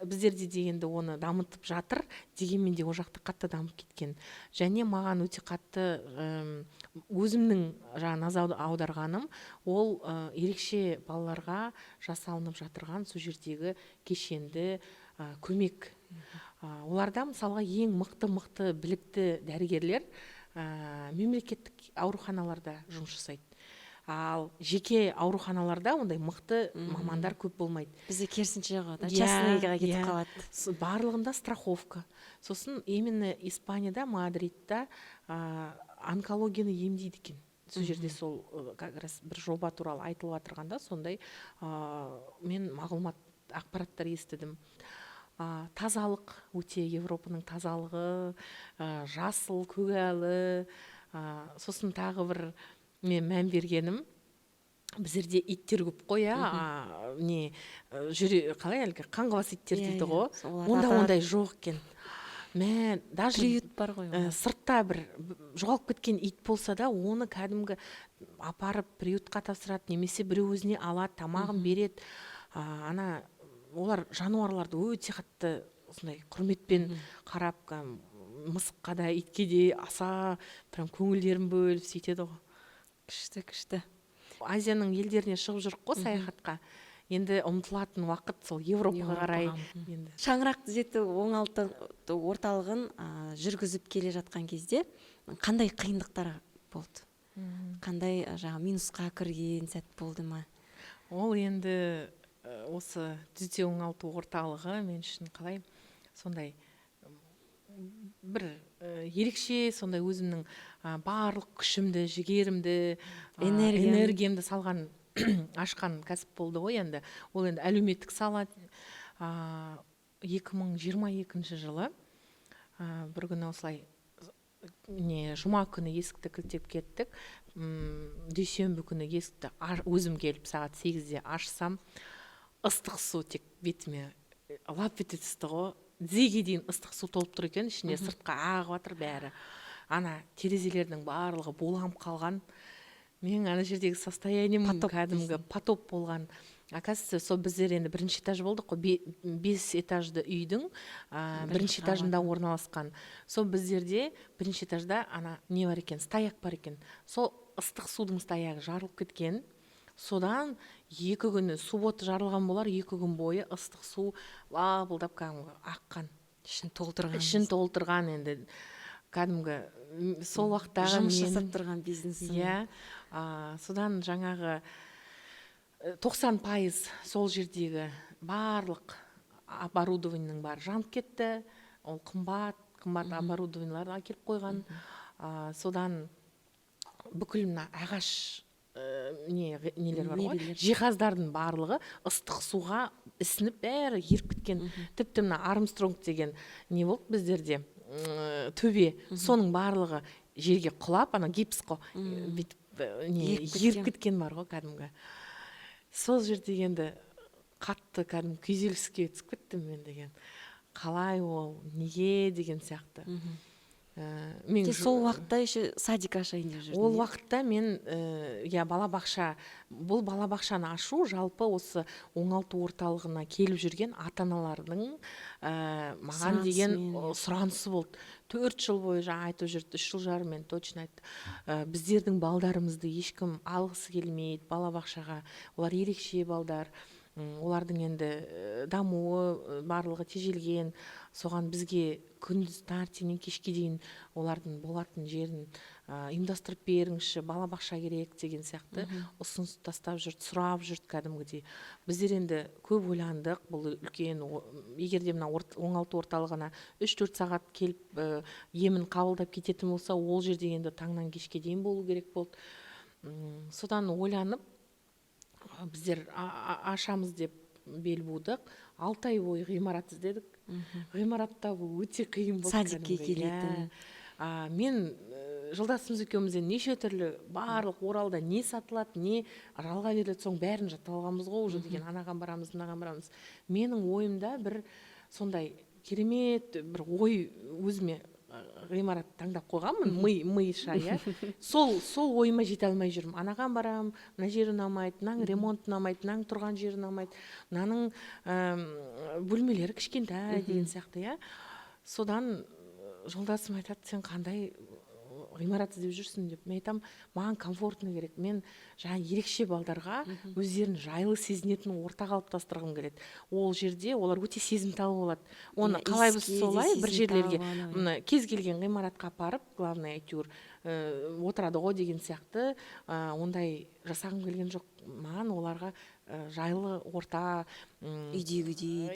біздерде дегенде оны дамытып жатыр, дегенмен де ол жақта қатты дамып кеткен. Және маған өте қатты өзімнің жаңа назар аударғаным, ол ерекше балаларға жасалынып жатырған сол жердегі кешенді көмек. Оларда мысалға ең мықты білікті дәрігерлер мемлекеттік ауруханаларда жұмыс жасайды. Ал жеке ауруханаларда ондай мықты мамандар көп болмайды. Бізде керісінше ғой, частныйға кетіп Иә. қалады. Барлығында страховка. Сосын именно Испанияда, Мадридта онкологияны емдейді екен. Сол жерде сол как раз бір жоба туралы айтылып жатырғанда сондай мен мағлұмат, ақпараттар естідім. Тазалық өте, Европаның тазалығы, жасыл, көгалы. Сосын тағы бір мен мән бергенім, біздерде иттер көп қой, не қалай әлгі қаңғыбас иттер дейді ғой, онда ондай жоқ екен. Даже приют бар ғой. Сыртта бір жоғалып кеткен ит болса да, оны кәдімгі апарып приютқа тапсырады, немесе біреу өзіне алады, тамағын береді. Олар жануарларды өте қатты осындай құрметпен қарап, мысыққа да, итке де аса прям көңілдерін бөліп сөйтеді ғой. Күшті. Азияның елдеріне шығып жүрік қой саяхатқа. Енді ұмтылатын уақыт сол Европаға қарай. Шаңырақ түзету оңалту орталығын жүргізіп келе жатқан кезде қандай қиындықтар болды? Қандай минусқа кірген сәт болды ма? Ол енді осы түзету оңалту орталығы мен үшін қалай сондай бір ерекше, сондай өзімнің барлық күшімді, жігерімді, энергиямды салған ашқан кәсіп болды ғой. Енді ол енді әлеуметтік сала. 2022 жылы бір күні осылай жұма күні есікті кілттеп кеттік. Дүйсенбі күні есікті өзім келіп сағат 8-де ашсам, ыстық су тек бетіме лап ете түсті ғой. Тізеге дейін ыстық су толып тұр екен, ішіне сыртқа ағып жатыр бәрі. Терезелердің барлығы буланып қалған. Мен ана жердегі состоянием кәдімгі потоп болған. Оказывается, сол біздер енді бірінші этаж болдық қой, 5 этажды үйдің бірінші этажында орналасқан. Сол біздерде бірінші этажда не бар екен, стояк бар екен. Сол ыстық судың стояғы жарылып кеткен. Содан 2 күні суббота жарылған болар, 2 күн бойы ыстық су лапылдап кәдімгі аққан. Ішін толтырған енді кәдімгі сол уақыттағы жұмыс жасап тұрған бизнесім. Иә. Содан жаңағы 90% сол жердегі барлық оборудованиенің бары жанып кетті. Ол қымбат оборудованиелар әкеліп қойған. Содан бүкіл ағаш нелер бар ғой, жиһаздардың барлығы ыстық суға ісініп бәрі еріп кеткен. Тіпті Армстронг деген не болды біздерде, төбе, соның барлығы жерге құлап, гипс қой, еріп кеткен бар ғой кәдімгі. Сол жерде енді қатты кәдімгі күйзеліске түсіп кеттім мен деген. Қалай ол, неге деген сияқты. Сол уақытта еще садик ашайын деп жүрдім. Ол уақытта мен балабақша, бұл балабақшаны ашу жалпы осы оңалту орталығына келіп жүрген ата-аналардың маған деген сұранысы болды. 4 жыл бойы айтып жүрді, 3 жыл жарым мен точно айтты. Біздердің балдарымызды ешкім алғысы келмейді балабақшаға. Олар ерекше балдар. Олардың енді дамуы барлығы тежелген. Соған бізге күндіз таңертеңнен кешке дейін олардың болатын жерін ұйымдастырып беріңізші, балабақша керек деген сияқты ұсыныс тастап жүрді, сұрап жүрді кәдімгідей. Біздер енді көп ойландық, бұл үлкен, егерде мына оңалту орталығына 3-4 сағат келіп емін қабылдап кететін болса, ол жерде енді таңнан кешке дейін болу керек болды. Содан ойланып, біздер ашамыз деп бел будық, 6 ай бойы ғимарат іздедік. Ғимаратта бұл өте қиын болды. Садикке келетін. Мен жолдасымыз екеумізден неше түрлі барлық Оралда не сатылады, не жалға беріледі, соның бәрін жаттап алғанбыз ғой уже деген, анаған барамыз, мынаған барамыз. Менің ойымда бір сондай керемет бір ой өзіме ғимарат таңдап қойғанмын, миша, иә. Сол ойыма жете алмай жүрмін. Анаған барам, мына жері ұнамайды, мынаның ремонт ұнамайды, мынаның тұрған жері ұнамайды, мынаның бөлмелері кішкентай деген сияқты, иә. Содан жолдасым айтады, сен қандай ғимарат іздеп жүрсің деп. Мен айтам, маған комфортный керек. Мен жаңа ерекше балдарға өздерін жайлы сезінетін орта қалыптастырғым келеді. Ол жерде олар өте сезімтал болады. Оны қалай біз солай бір жерлерге кез келген ғимаратқа апарып, главное әйтеуір отырады ғой деген сияқты, ондай жасағым келген жоқ. Маған оларға жайлы орта, үйдегідей,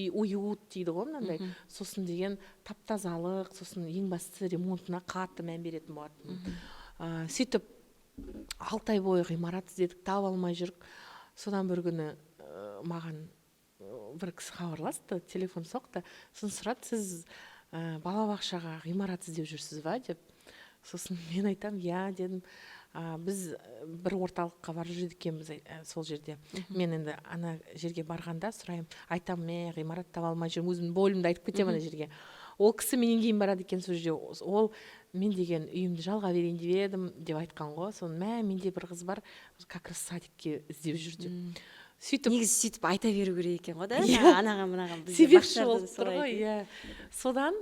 уют дейді ғой мынандай. Сосын деген таптазалық, сосын ең бастысы ремонтына қатты мән беретін болатын. Сөйтіп 6 ай бойы ғимарат іздедік, таба алмай жүрік. Содан бір күні маған бір кісі хабарласты, телефон соқты. Сосын сұрады, сіз балабақшаға ғимарат іздеп жүрсіз ба деп. Сосын мен айтам, иә дедім. Біз бір орталыққа барып жүрдік екенбіз сол жерде. Мен енді ана жерге барғанда сұрайым, айтам, мен ғимарат таба алмай жүрмін, өзімнің бойымды айтып кетемін ана жерге. Ол кісі менен кейін барады екен сол жерде. Ол мен деген үйімді жалға берейін деп едім деп айтқан ғой. Соны менде бір қыз бар, как раз садикке іздеп жүр деп. Негізі сөйтіп айта беру керек екен ғой да, анаған себепші болып тұр ғой. Содан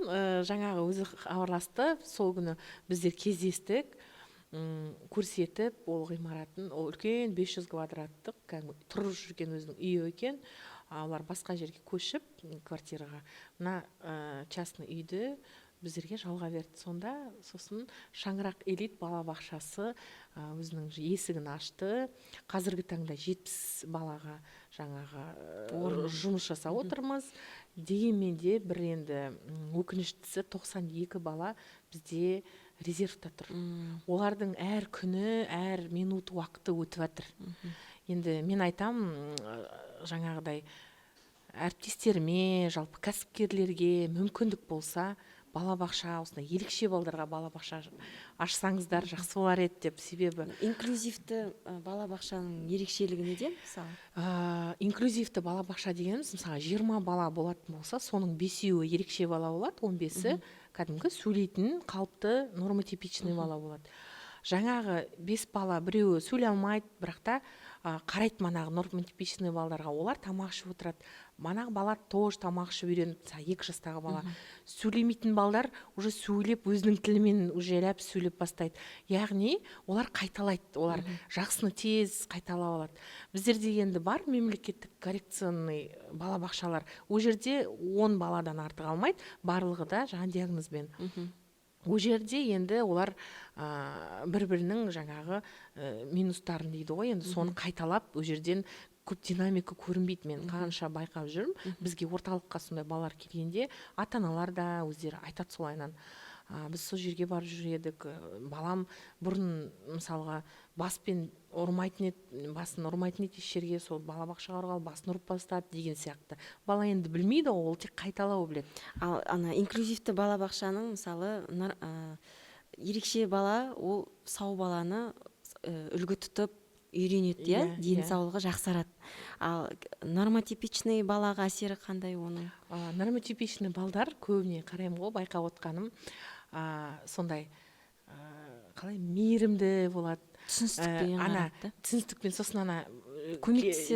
жаңағы өзі хабарласты, сол күні біздер кездестік, көрсетіп, ол ғимаратын, ол үлкен 500 квадраттық тұрып жүрген өзінің үйі екен. Олар басқа жерге көшіп квартираға, мына частный үйді біздерге жалға берді. Сонда сосын Шаңырақ элит балабақшасы өзінің есігін ашты. Қазіргі таңда 70 балаға жаңағы жұмыс жасап отырмыз. Дегенмен де бір енді өкініштісі 92 бала бізде резервта тұр. Олардың әр күні, әр минут уақыты өтіп жатыр. Енді мен айтам, жаңағыдай әріптестеріме, жалпы кәсіпкерлерге мүмкіндік болса, балабақша, осындай ерекше балдарға балабақша ашсаңыздар жақсы болар еді деп. Себебі инклюзивті балабақшаның ерекшелігі неде, мысалы? Инклюзивті балабақша дегеніміз, мысалы 20 бала болатын болса, соның 5-еуі ерекше бала болады, 15-і кәдімгі сөйлейтін қалыпты нормотипичный бала болады. Жаңағы 5 бала біреуі сөйлей алмайды, бірақ та қарайды манағы нормотипичный балдарға, олар тамақ ішіп отырады. Манағы бала тоже тамақ ішіп үйреніп, 2 жастағы бала. Сөйлемейтін балдар уже сөйлеп, өзінің тілімен уже ләп сөйлеп бастайды. Яғни олар қайталайды, олар жақсыны тез қайталап алады. Біздерде енді бар мемлекеттік коррекционный балабақшалар. Ол жерде 10 баладан артық алмайды, барлығы да жаңа диагнозбен. Ол жерде енді олар бір-бірінің жаңағы минустарын дейді ғой, енді соны қайталап, ол жерден көп динамика көрінбейді. Мен қанша байқап жүрмін, бізге орталыққа сондай балалар келгенде ата-аналар да өздері айтады солайынан. Біз сол жерге барып жүредік. Балам бұрын мысалға басын ұрмайтын еді жерге, сол балабақшаға ұрғалы басын ұрып бастады деген сияқты. Бала енді білмейді, ол тек қайталау біледі. Ал ана инклюзивті балабақшаның мысалы ерекше бала, ол сау баланы үлгі тұтып үйренеді, денсаулығы жақсарады. Ал нормотипичный балаға әсері қандай оның? Нормотипичный балдар көбіне қараймын ғой, байқап отқаным, сондай қалай мейірімді болады. Түсіністікпен сосын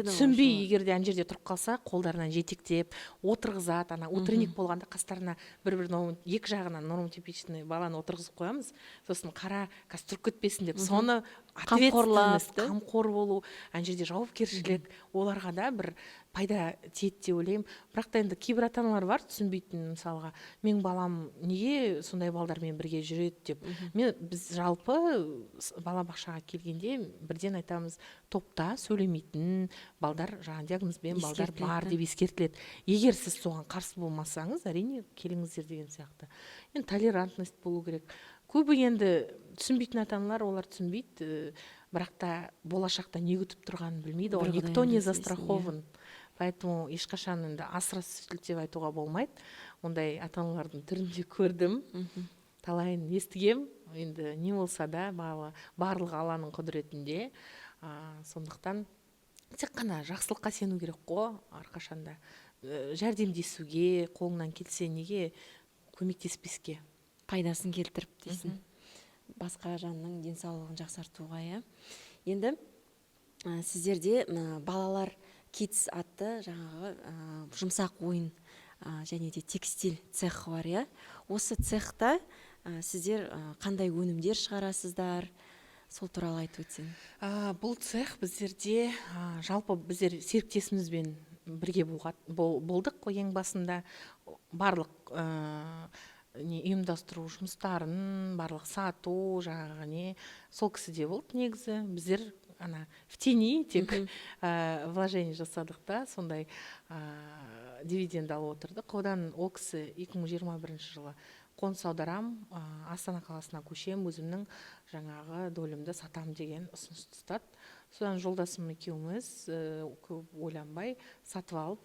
түсінбей егерде ана жерде тұрып қалса, қолдарынан жетектеп отырғызады. Утренник болғанда қастарына бір-бір 2 жағынан нормотипичный баланы отырғызып қоямыз. Сосын қара қазір тұрып кетпесін деп, соны ответственность, қамқор болу, ана жерде жауапкершілік, оларға да бір пайда тиеді деп ойлаймын. Бірақ та енді кейбір ата-аналар бар түсінбейтін, мысалға, менің балам неге сондай балдармен бірге жүреді деп. Біз жалпы балабақшаға келгенде бірден айтамыз, топта сөйлемейтін балдар, жаңа диагнозбен балдар бар деп ескертіледі. Егер сіз соған қарсы болмасаңыз, әрине келіңіздер деген сияқты. Енді толерантность болу керек. Көбі енді түсінбейтін ата-аналар, олар түсінбейді. бірақ та болашақта не күтіп тұрғанын білмейді ғой, Бір никто Құдайдан не білсін, застрахован. Поэтому ешқашан енді асыра сілтеп деп айтуға болмайды. Ондай ата-аналардың түрінде көрдім, талайын естігем. Енді не болса да барлығы Алланың құдіретінде. Сондықтан тек қана жақсылыққа сену керек қой әрқашанда. Жәрдемдесуге, қолыңнан келсе неге көмектеспеске. Пайдасын келтіріп дейсің. Басқа жанның денсаулығын жақсартуға, иә. Енді сіздерде балалар Kids атты жаңағы жұмсақ ойын және де текстиль цехы бар, иә. Осы цехта сіздер қандай өнімдер шығарасыздар? Сол туралы айтып өтсең. Бұл цех біздерде жалпы біздер серіктесімізбен бірге болдық ең басында. Барлық ұйымдастыру жұмыстарын, барлық сату, жаңағы сол кісіде болды негізі. Біздер в тени тек вложение жасадық та, сондай дивиденд алып отырдық. Одан ол кісі 2021 жылы қоныс аударам, Астана қаласына көшем, өзімнің жаңағы долімді сатам деген ұсыныс тастады. Содан жолдасым екеуміз көп ойланбай сатып алып,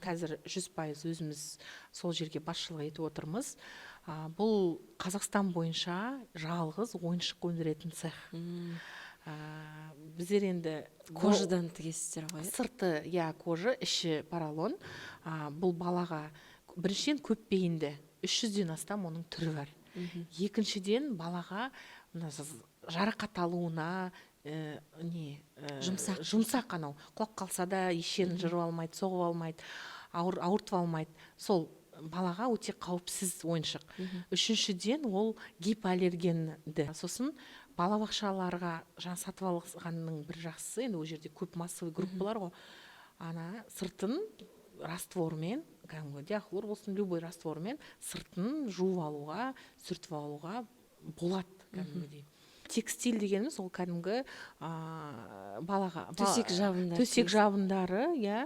қазір 100% өзіміз сол жерге басшылық етіп отырмыз. Бұл Қазақстан бойынша жалғыз ойыншық өндіретін цех. Біздер енді Кожадан тігесіздер ғой? Сырты кожа, іші поролон. Бұл балаға біріншіден көп бейінді, 300-ден астам оның түрі бар. Екіншіден балаға жарақат алуына жұмсақ анау құлап қалса да ешерін жырып алмайды, соғып алмайды, ауыртып алмайды. Сол балаға өте қауіпсіз ойыншық. Үшіншіден ол гипоаллергенді. Сосын балабақшаларға сатып алғанның бір жақсысы, енді ол жерде көп массовый группалар ғой. Сыртын раствормен, диахлор болсын, любой раствормен сыртын жуып алуға, сүртіп алуға болады. Текстиль дегеніміз ол кәдімгі балаға төсек жабындары,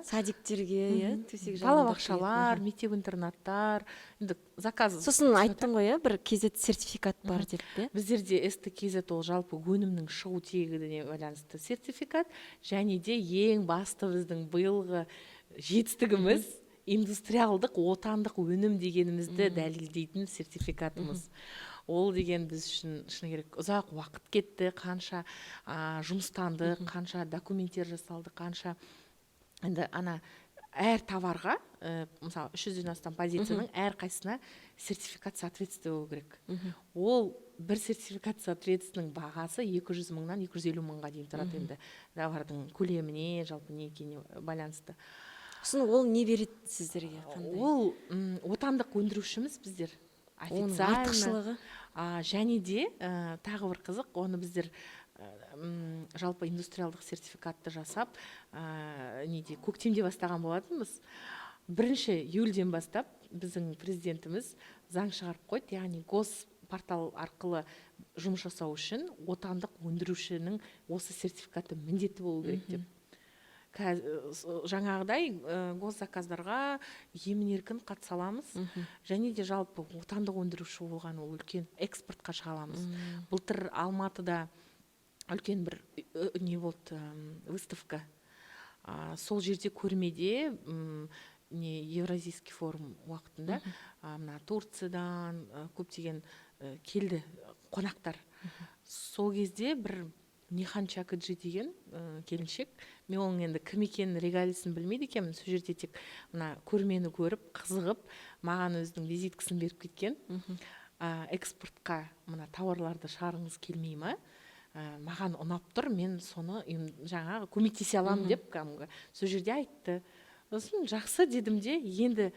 садиктерге, балабақшалар, мектеп интернаттар, енді заказ. Сосын айттың ғой, бір KZ сертификат бар деп пе? Біздерде ST-KZ ол жалпы өнімнің шығу тегіне байланысты сертификат, және де ең басты біздің биылғы жетістігіміз индустриалдық отандық өнім дегенімізді дәлелдейтін сертификатымыз. Ол деген біз үшін шыны керек ұзақ уақыт кетті, қанша жұмыстанды, қанша документтер жасалды, қанша енді әр товарға, мысалы 300-ден астам позицияның әр қайсына сертификат соответствие болу керек. Ол бір сертификат соответствияның бағасы 200 мыңнан 250 мыңға дейін тұрады, енді товардың көлеміне, жалпы не екеніне байланысты. Ол не береді сіздерге? Ол отандық өндірушіміз біздер. Артықшылығы. Және де тағы бір қызық, оны біздер жалпы индустриалдық сертификатты жасап, көктемде бастаған болатынбыз. 1 июльден бастап біздің президентіміз заң шығарып қойды, яғни госпортал арқылы жұмыс жасау үшін отандық өндірушінің осы сертификаты міндетті болу керек деп. Жаңағыдай госзаказдарға емін-еркін қатыса аламыз, және де жалпы отандық өндіруші болған ол үлкен экспортқа шыға аламыз. Былтыр Алматыда үлкен бір не болды, выставка. Сол жерде көрмеде Евразийский форум уақытында Турциядан көптеген келді қонақтар. Сол кезде бір Нихан Чакыджи деген келіншек, мен оның енді кім екенін регалиясын білмейді екенмін, сол жерде тек көрмені көріп, қызығып, маған өзінің визиткасын беріп кеткен. Экспортқа тауарларды шығарыңыз келмей ма? Маған ұнап тұр, мен соны жаңағы көмектесе аламын деп сол жерде айтты. Сосын жақсы дедім де, енді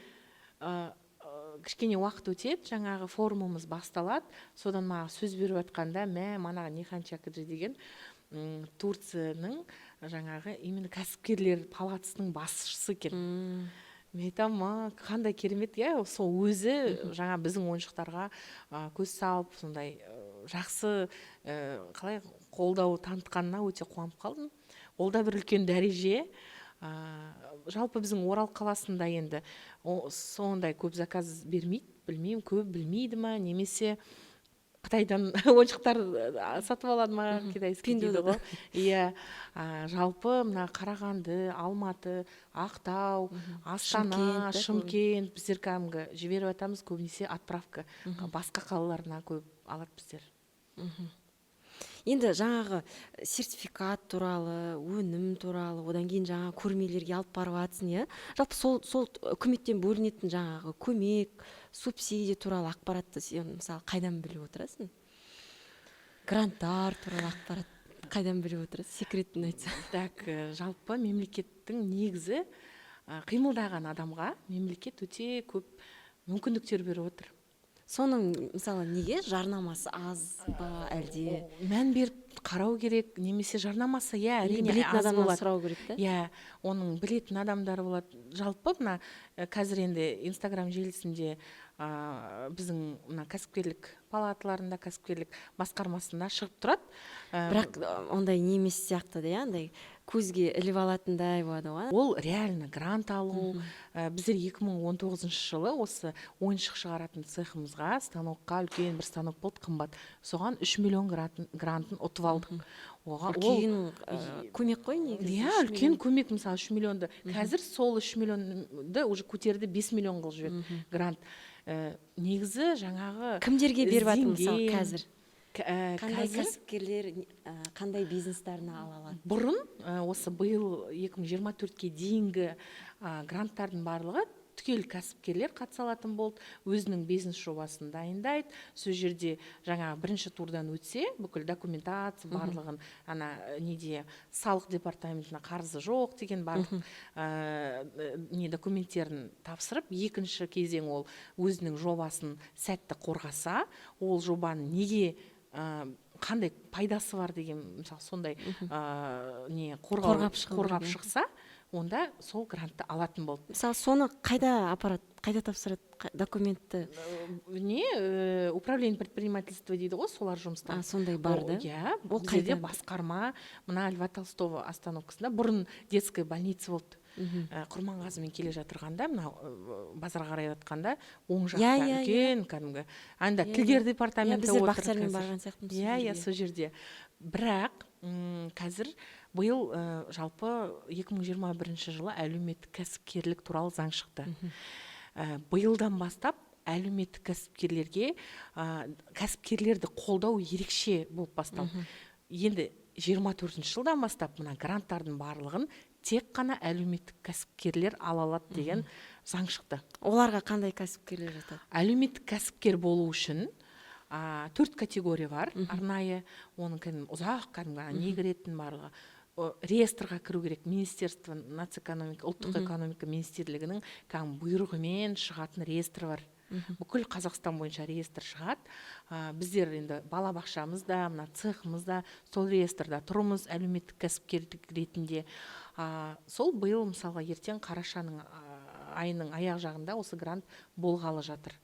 кішкене уақыт өтеді, жаңағы форумымыз басталады. Содан маған сөз беріп жатқанда, мана Нихан Чакыджи деген Турцияның жаңағы именно кәсіпкерлер палатасының басшысы екен. Мен айтамын, қандай керемет, сол өзі жаңа біздің ойыншықтарға көз салып, сондай жақсы қалай қолдау танытқанына өте қуанып қалдым. Ол да бір үлкен дәреже. Жалпы біздің Орал қаласында енді сондай көп заказ бермейді, білмеймін, көп білмейді ма, немесе Қытайдан ойыншықтар сатып алады ма, китайский дейді Пиндода. ғой. Иә, жалпы мына Қарағанды, Алматы, Ақтау, Астана, Шымкент, да, Шымкент біздер кәдімгі жіберіп жатамыз, көбінесе отправка басқа қалаларына көп алады біздер. Енді жаңағы сертификат туралы, өнім туралы, одан кейін жаңағы көрмелерге алып барып жатсың, иә? Жалпы сол үкіметтен бөлінетін жаңағы көмек, субсидия туралы ақпаратты сен мысалы қайдан біліп отырасың? Гранттар туралы ақпарат қайдан біліп отырасың? Секретін айтсаң. Так, жалпы мемлекеттің негізі қимылдаған адамға мемлекет өте көп мүмкіндіктер беріп отыр. Соның мысалы неге жарнамасы аз ба әлде? Мән беріп қарау керек, немесе жарнамасы, әрине Білетін аз адамнан болады. сұрау керек та? Иә, оның білетін адамдары болады. Жалпы мына қазір енді Инстаграм желісінде біздің мына кәсіпкерлік палаталарында, кәсіпкерлік басқармасында шығып тұрады. Бірақ ондай не емес сияқты да, андай көзге іліп алатындай болады ғой. Ол реально грант алу. Біздер 2019 жылы осы ойыншық шығаратын цехымызға, станокқа, үлкен бір станок болды, қымбат. Соған 3 миллион грантын ұтып алдық. Үлкен көмек қой негізі. Иә, үлкен көмек, мысалы 3 миллионды. Қазір сол 3 миллионды уже көтерді, 5 миллион қылып жіберді грант. Негізі жаңағы Кімдерге беріп жатыр мысалы ізденген, қазір? Қандай қазір кәсіпкерлер қандай бизнестеріне ала алады? бұрын осы биыл 2024-ке дейінгі гранттардың барлығы түгел кәсіпкерлер қатыса алатын болды, өзінің бизнес жобасын дайындайды. Сол жерде жаңа бірінші турдан өтсе, бүкіл документация барлығын неде салық департаментіне қарызы жоқ деген барлық документтерін тапсырып, екінші кезең ол өзінің жобасын сәтті қорғаса, ол жобаны неге қандай пайдасы бар деген мысалы сондай қорғап шықса, онда сол грантты алатын болды. Мысалы соны қайда апарады, қайда тапсырады документті? Управление предпринимательства дейді ғой, солар жұмыста. Сондай бар да? Иә, біздерде басқарма, мына Льва Толстого остановкасында бұрын детская больница болды. Құрманғазымен келе жатырғанда, мына базарға қарай жатқанда, оң жақта үлкен кәдімгі. Анда тілдер департаменті отыр. Біздер Бақтиярмен барған сияқтымыз. Иә, сол жерде. Бірақ қазір биыл жалпы 2021 жылы әлеуметтік кәсіпкерлік туралы заң шықты. Биылдан бастап әлеуметтік кәсіпкерлерді қолдау ерекше болып басталды. Енді 24 жылдан бастап мына гранттардың барлығын тек қана әлеуметтік кәсіпкерлер ала алады деген заң шықты. Оларға қандай кәсіпкерлер жатады? Әлеуметтік кәсіпкер болу үшін 4 категория бар. Арнайы оның ұзақ кәдімгі не кіретін барлығы. Реестрға кіру керек. Министерство нацэкономика, ұлттық экономика министрлігінің бұйрығымен шығатын реестр бар. Бүкіл Қазақстан бойынша реестр шығады. Біздер енді балабақшамызда, мына цехымызда сол реестрда тұрмыз, әлеуметтік кәсіпкерлік ретінде. Сол биыл мысалға ертең қарашаның айының аяқ жағында осы грант болғалы жатыр.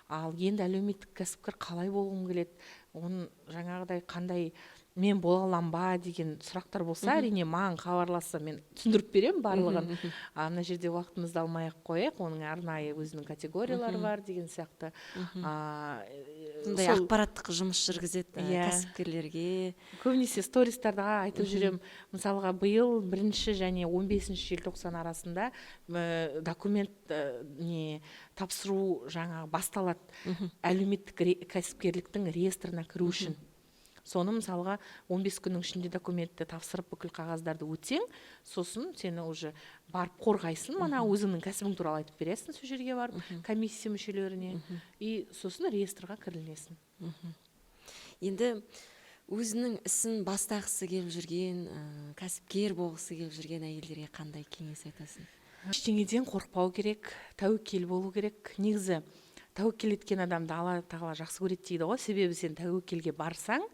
Ал енді әлеуметтік кәсіпкер қалай болғым келеді, оның жаңағыдай қандай мен бола алам ба деген сұрақтар болса, әрине маған хабарласса мен түсіндіріп берем барлығын. Ана жерде уақытымызды алмай-ақ қояйық, оның арнайы өзінің категориялары бар деген сияқты. Сондай ақпараттық жұмыс жүргізеді кәсіпкерлерге. Көбінесе стористарда айтып жүрем, мысалға биыл 1 және 15 желтоқсан арасында документ тапсыру жаңағы басталады әлеуметтік кәсіпкерліктің реестрына кіру үшін. Соны мысалға 15 күннің ішінде документті тапсырып бүкіл қағаздарды өтсең, сосын сені уже барып қорғайсың, мана өзіңнің кәсібің туралы айтып бересің сол жерге барып, комиссия мүшелеріне, и сосын реестрға кірілесің. Енді өзінің ісін бастағысы келіп жүрген, кәсіпкер болғысы келіп жүрген әйелдерге қандай кеңес айтасың? Ештеңеден қорықпау керек, тәуекел болу керек. Негізі тәуекел еткен адамды Алла тағала жақсы көреді дейді ғой, себебі сен тәуекелге барсаң,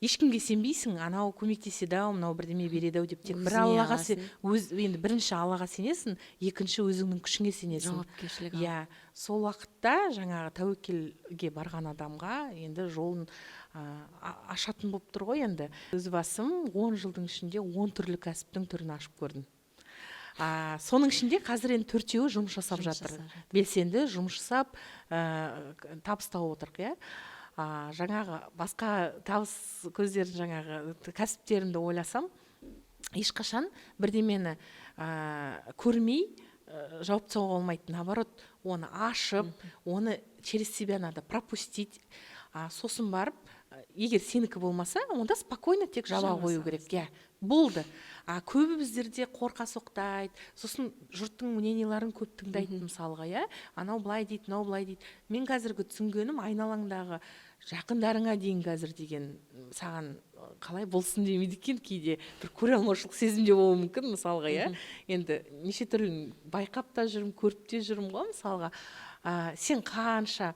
ешкімге сенбейсің, анау көмектеседі-ау, мынау бірдеме береді-ау деп, тек бір Аллаға енді бірінші Аллаға сенесің, екінші өзіңнің күшіңе сенесің. Жауапкершілік. Иә, сол уақытта жаңағы тәуекелге барған адамға енді жолын ашатын болып тұр ғой енді. Өз басым 10 жылдың ішінде 10 түрлі кәсіптің түрін ашып көрдім. Соның ішінде қазір енді 4-еуі жұмыс жасап жатыр. Белсенді жұмыс жасап, табыс тауып отыр. жаңағы басқа табыс көздерін жаңағы кәсіптерімді ойласам, ешқашан бірдемені көрмей жауып тастауға болмайды. Наоборот, оны ашып, оны через себя надо пропустить. Сосын барып, егер сенікі болмаса, онда спокойно тек жаба қою керек. Болды. Көбі біздерде қорқа соқтайды, сосын жұрттың мненияларын көп тыңдайды мысалға, анау былай дейді, мынау былай дейді. Мен қазіргі түсінгенім, айналаңдағы жақындарыңа дейін қазір деген саған қалай болсын демейді екен, кейде бір көре алмаушылық сезімде болуы мүмкін мысалға, енді неше түрлі байқап та жүрмін, көріп те жүрмін ғой мысалға. Сен қанша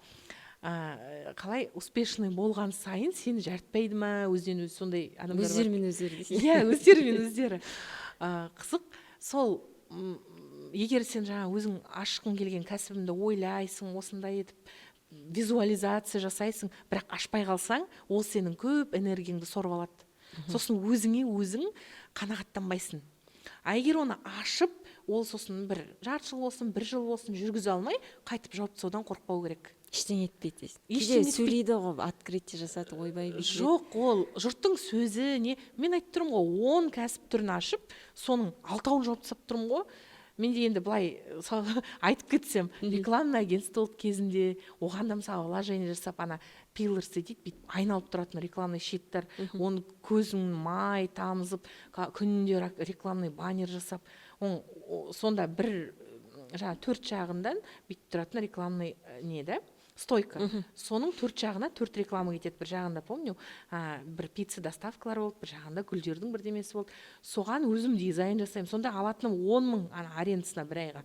қалай успешный болған сайын сені жарытпайды ма, өзден өзі сондай адамдар бар. Өздерімен өздері. Өздерімен өздері. Қызық, сол егер сен жаңа өзің ашқың келген кәсібіңді ойлайсың, осындай етіп визуализация жасайсың, бірақ ашпай қалсаң, ол сенің көп энергияңды сорып алады. Сосын өзіңе өзің қанағаттанбайсың. Егер оны ашып, ол сосын бір жарты жыл болсын, бір жыл болсын жүргізе алмай, қайтып жауып тастаудан қорықпау керек. Ештеңе етпейді. Кейде сөйлейді ғой, открытие жасады, ойбай бүйтеді. Жоқ, ол жұрттың сөзі не? Мен айтып тұрмын ғой, 10 кәсіп түрін ашып, соның 6-ын жауып тастап тұрмын ғой. Менде енді былай айтып кетсем, рекламный агентство кезінде, оған да мысалы вложение жасап, пиллерс дейді, айналып тұратын рекламный щиттер, оны көзің май тамызып, күнінде рекламный баннер жасап, сонда бір 4 жағындан бүйтіп тұратын рекламный стойка. Соның 4 жағына 4 реклама кетеді. Бір жағында, помню, бір пицца доставкалар болды, бір жағында гүлдердің бірдемесі болды. Соған өзім дизайн жасаймын. Сонда алатыным 10 мың арендасына бір айға.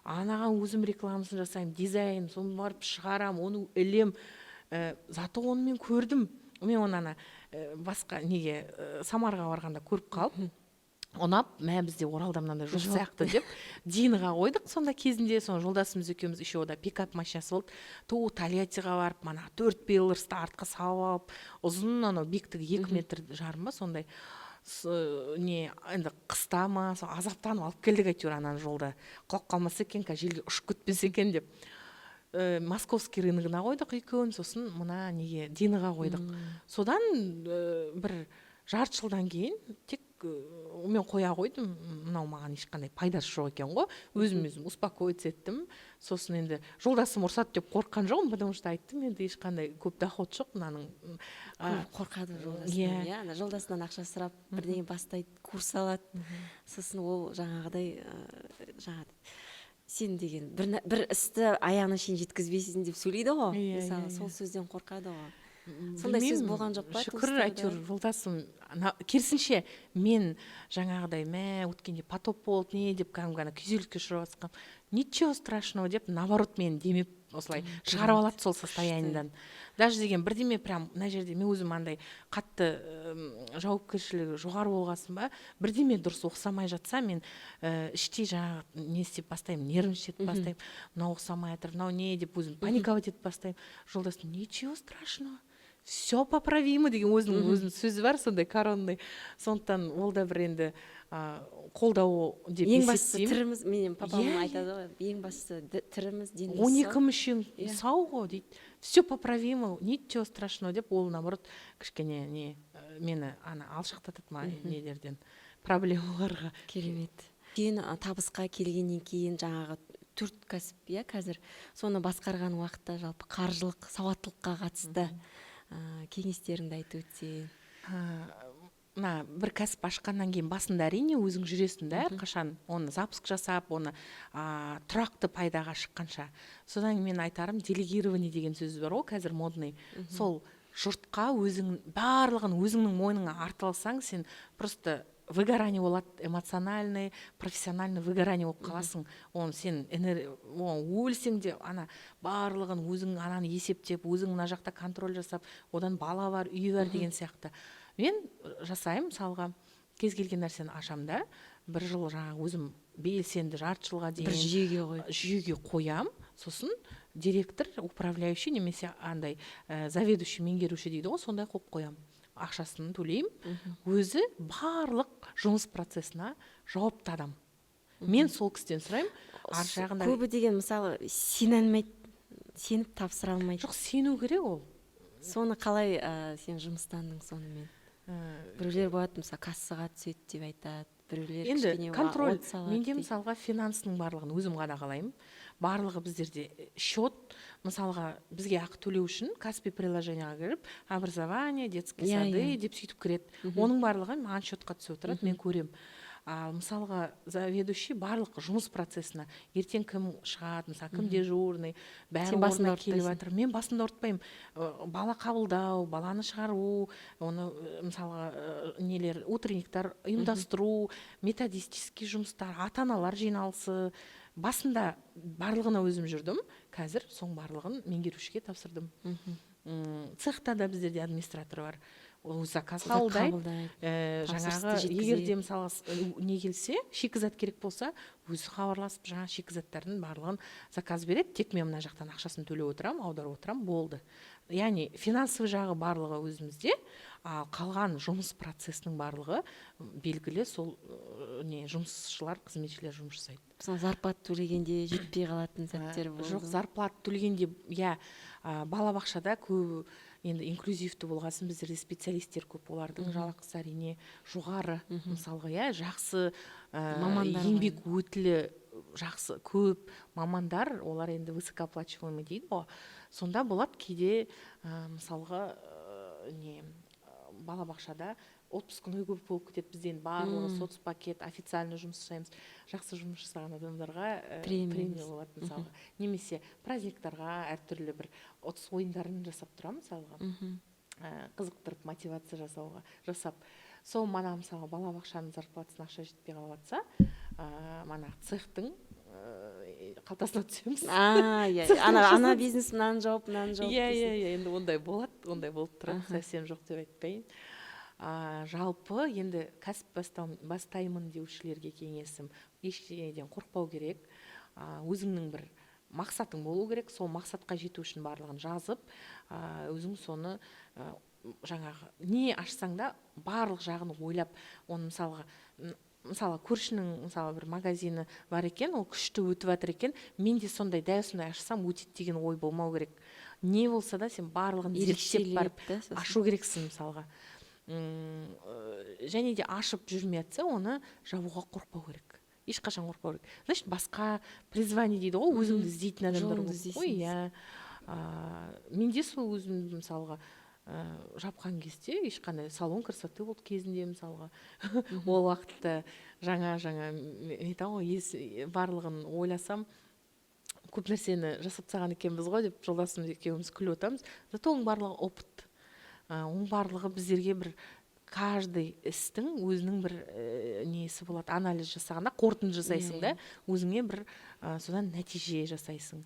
Анаған өзім рекламасын жасаймын, дизайн, соны барып шығарам, оны ілем. Зато оны мен көрдім. Мен оны басқа Самарға барғанда көріп қалып, ұнап, бізде Оралда мынандай жоқ сияқты деп Динаға қойдық. Сонда кезінде жолдасымыз екеуміз еще ода пикап машинасы болды. Тольяттиға барып, 4 пиллерсті артқа салып алып, ұзын биіктігі 2 метр жарым ба, сондай енді қыста ма, азаптанып алып келдік әйтеуір ананы жолда. Құлап қалмаса екен, желге ұшып кетпесе екен деп. Московский рыногына қойдық екеуін, сосын мына Динаға қойдық. Содан бір жарты жылдан кейін тек мен қоя қойдым, мынау маған ешқандай пайдасы жоқ екен ғой, өзім успокоиться еттім. Сосын енді жолдасым ұрсады деп қорыққан жоқпын, потому что айттым, енді ешқандай көп доход жоқ мынаның. Қорқады жолдасынан, жолдасынан ақша сұрап бірдеңе бастайды, курс алады. Сосын ол жаңағыдай сен деген бір істі аяғына шейін жеткізбейсің деп сөйлейді ғой. Мысалы, сол сөзден қорқады ғой. Сондай сөз болған жоқ па? Шүкір, әйтеуір жолдасым, керісінше мен жаңағыдай өткенде потоп болды, не деп күйзеліске ұшырап жатсам, ничего страшного деп, наоборот, мен демеп осылай шығарып алады сол состояниедан. Даже деген бірдеме прям мына жерде мен өзім андай қатты жауапкершілігі жоғары болғасын ба, бірдеме дұрыс оқысамай жатса, мен іштей жаңағы не істеп бастаймын, нервничать етіп бастаймын, мынау оқысамай жатыр, мынау не деп өзім паниковать етіп бастаймын. Жолдасым, ничего страшного, все поправимо деген өзінің сөзі бар, сондай коронный. Сондықтан ол да бір енді қолдау деп есептеймін. Ең бастысы тіріміз, менің папам айтады ғой, ең бастысы тіріміз, деніміз сау. 12 мүшең сау ғой дейді. Все поправимо, ничего страшного деп, ол наоборот кішкене мені алшақтатады нелерден, проблемаларға. Керемет. Кейін табысқа келгеннен кейін жаңағы 4 кәсіп, қазір соны басқарған уақытта жалпы қаржылық сауаттылыққа қатысты кеңестеріңді айтып өтсең. Бір кәсіп ашқаннан кейін басында әрине өзің жүресің да, әрқашан оны запуск жасап, оны тұрақты пайдаға шыққанша. Содан мен айтарым, делегирование деген сөз бар ғой, қазір модный. Сол жұртқа барлығын өзіңнің мойныңа артып алсаң, сен просто выгорание болады, эмоциональный, профессиональный выгорание болып қаласың. Оны сен өлсең де барлығын өзің есептеп, өзің мына жақта контроль жасап, одан бала бар, үй бар деген сияқты. Мен жасаймын, мысалға кез келген нәрсені ашам да, бір жыл өзім белсенді жарты жылға дейін бір жүйеге қоям, сосын директор, управляющий немесе заведующий, меңгеруші дейді ғой, сондай қойып қоям. Ақшасын төлеймін, өзі барлық жұмыс процесіне жауапты адам. Мен сол кісіден сұраймын. Көбі деген мысалы сене алмайды, сеніп тапсыра алмайды. Жоқ, сену керек ол. Соны қалай сен жұмыстандың сонымен? Біреулер болады мысалы кассаға түседі деп айтады, біреулер енді кішкене контроль, от салады менде дейді. мысалға финансының барлығын өзім қадағалаймын. Барлығы біздерде счет, мысалға бізге ақы төлеу үшін Каспи приложениеға кіріп образование, детские сады деп сөйтіп кіреді. Оның барлығы маған счетқа түсіп отырады, мен көрем. Ал мысалға заведующий барлық жұмыс процесіне ертең кім шығады, мысалы кім дежурный, бәрі орнына келіп жатыр. Мен басында ауыртпаймын. Бала қабылдау, баланы шығару, оны мысалға нелер, утренниктер ұйымдастыру, методистический жұмыстар, ата-аналар жиналысы. Басында барлығына өзім жүрдім. Қазір соң барлығын меңгерушіге тапсырдым. Цехта да біздерде администратор бар. Ол заказ қабылдайды. Жаңағы егер де мысалы не келсе, шикізат керек болса, өзі хабарласып жаңа шикізаттардың барлығын заказ береді. Тек мен мына жақтан ақшасын төлеп отырам, аударып отырам, болды. Яғни финансовый жағы барлығы өзімізде, ал қалған жұмыс процесінің барлығы белгілі сол жұмысшылар, қызметшілер жұмыс жасайды. Мысалы зарплата төлегенде жетпей қалатын сәттер болды. Жоқ, зарплата төлегенде, балабақшада көп енді инклюзивті болғасын біздерде специалисттер көп, олардың жалақысы әрине жоғары. Мысалға, жақсы еңбек өтілі жақсы көп мамандар, олар енді высокооплачиваемый дейді ғой. Сонда болады кейде мысалға балабақшада отпускный көп болып кетеді, бізден барлығы соцпакет, официально жұмыс жасаймыз. Жақсы жұмыс жасаған адамдарға премия болады мысалға. Немесе праздниктарға әртүрлі бір отыз ойындарын жасап тұрамын мысалға. Қызықтырып мотивация жасап. Сол мана мысалға балабақшаның зарплатасына ақша жетпей қалып жатса, мана цехтың қалтасына түсеміз. Ана бизнес мынаны жауып, мынаны жауып. Енді ондай болады, ондай болып тұрады, совсем жоқ деп айтпайын. Жалпы енді кәсіп бастаймын деушілерге кеңесім, ештеңеден қорықпау керек. Өзіңнің бір мақсатың болу керек, сол мақсатқа жету үшін барлығын жазып, өзің соны жаңағы не ашсаң да барлық жағын ойлап, оны мысалы көршінің мысалы бір магазині бар екен, ол күшті өтіп жатыр екен, мен де сондай дәл сондай ашсам өтеді деген ой болмау керек. Не болса да сен барлығын зерттеп барып ашу керексің мысалға. Және де ашып жүрмей жатса, оны жабуға қорықпау керек. Ешқашан қорықпау керек. Значит, басқа призвание дейді ғой, өзіңді іздейтін адамдар ғой. Менде сол өзім мысалға жапқан кезде ешқандай салон красоты болды кезінде мысалға. Ол уақытта жаңа барлығын ойласам, көп нәрсені жасап тастаған екенбіз ғой деп жолдасымыз екеуміз күліп отырамыз. Зато оның барлығы опыт. Оның барлығы біздерге бір каждый істің өзінің бір несі болады, анализ жасағанда қорытынды жасайсың да, өзіңе бір содан нәтиже жасайсың.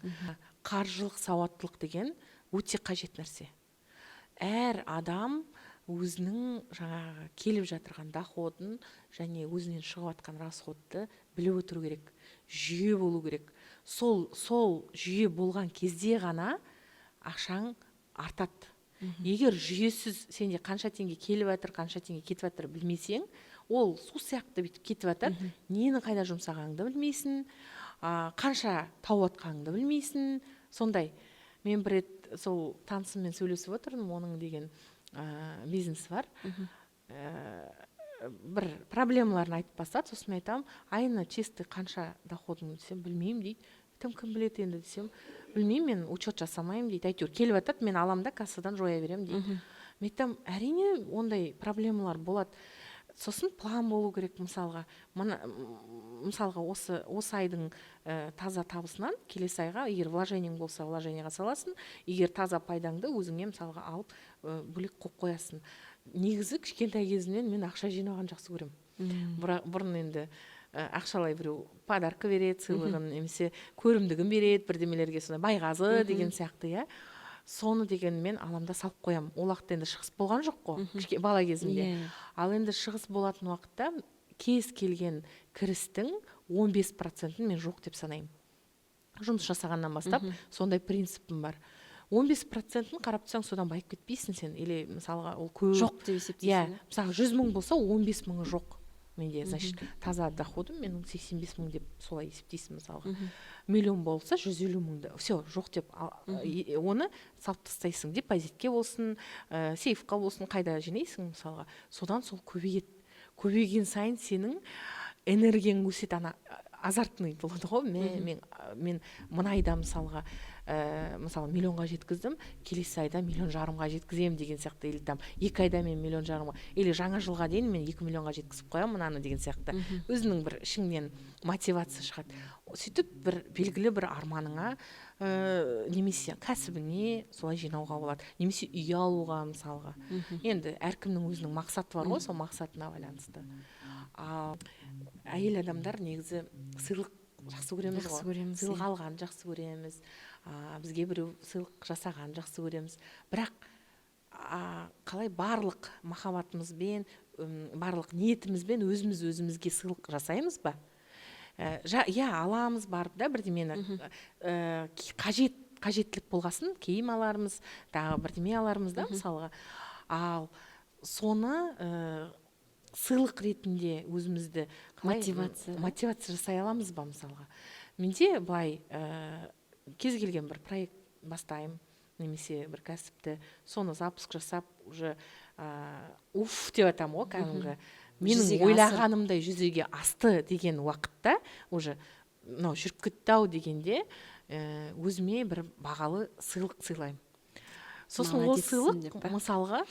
Қаржылық сауаттылық деген өте қажет нәрсе. Әр адам өзінің жаңағы келіп жатырған доходын және өзінен шығып жатқан расходты біліп отыру керек. Жүйе болу керек. Сол жүйе болған кезде ғана ақшаң артады. Егер жүйесіз сенде қанша теңге келіп жатыр, қанша теңге кетіп жатыр білмесең, ол су сияқты бүйтіп кетіп жатыр. Нені қайда жұмсағаныңды білмейсің, қанша тауып жатқаныңды білмейсің. Сондай. Мен бір рет сол танысыммен сөйлесіп отырдым, оның деген бизнесі бар. Бір проблемаларын айтып бастады, сосын айтамын, айына чисто қанша доходың десем, білмеймін дейді. Кім біледі енді десем, білмеймін, мен учет жасамаймын дейді. Әйтеуір келіп жатады, мен аламын да кассадан жоя беремін дейді. Мен айтамын, әрине ондай проблемалар болады. Сосын план болу керек мысалға. Мысалға осы айдың таза табысынан келесі айға, егер вложениең болса, вложениеға саласың, егер таза пайдаңды өзіңе мысалға алып бөлек қойып қоясың. Негізі кішкентай кезімнен мен ақша жинаған жақсы көремін. Бұрын енді ақшалай біреу подарка береді, сыйлығын, немесе көрімдігін береді, бірдемелерге сондай байғазы деген сияқты, соны деген мен аламда салып қоям. Ол уақытта енді шығыс болған жоқ қой, бала кезімде. Ал енді шығыс болатын уақытта кез келген кірістің 15%-ін мен жоқ деп санаймын. Жұмыс жасағаннан бастап сондай принципім бар. 15%-ын қарап тұрсаң, содан байып кетпейсің сен. Или мысалға ол көп. Жоқ деп есептейсің. Мысалы 100 мың болса, 15 мыңы жоқ. менде значит таза доходым менің 85 мың деп солай есептейсің мысалға. Миллион болса 150 мыңды все жоқ деп оны салып тастайсың, депозитке болсын, сейфқа болсын, қайда жинайсың мысалға. Содан сол көбейген сайын сенің энергияң өседі, ана азартный болады ғой. Мен мына айда мысалға мысалы миллионға жеткіздім, келесі айда 1,5 миллионға жеткіземін деген сияқты, или там 2 айда мен 1,5 миллионға, или жаңа жылға дейін мен 2 миллионға жеткізіп қоямын мынаны деген сияқты. Өзінің бір ішіңнен мотивация шығады. Сөйтіп бір белгілі бір арманыңа немесе кәсібіңе солай жинауға болады, немесе үй алуға мысалға. Енді әркімнің өзінің мақсаты бар ғой, сол мақсатына байланысты. Әйел адамдар негізі сыйлық жақсы көреміз ғой, сыйлық алған жақсы көреміз, бізге біреу сыйлық жасаған жақсы көреміз. Бірақ қалай барлық махаббатымызбен, барлық ниетімізбен өзімізге сыйлық жасаймыз ба? Аламыз барып да бірдемені, қажеттілік болғасын киім алармыз, тағы бірдеме алармыз да мысалға. Ал соны сыйлық ретінде өзімізді мотивация жасай аламыз ба мысалға? Менде былай кез келген бір проект бастаймын, немесе бір кәсіпті, соны запуск жасап уже деп айтамын ғой, кәдімгі менің ойлағанымдай жүзеге асты деген уақытта уже мынау жүріп кетті-ау дегенде өзіме бір бағалы сыйлық сыйлаймын. Сосын ол сыйлық мысалға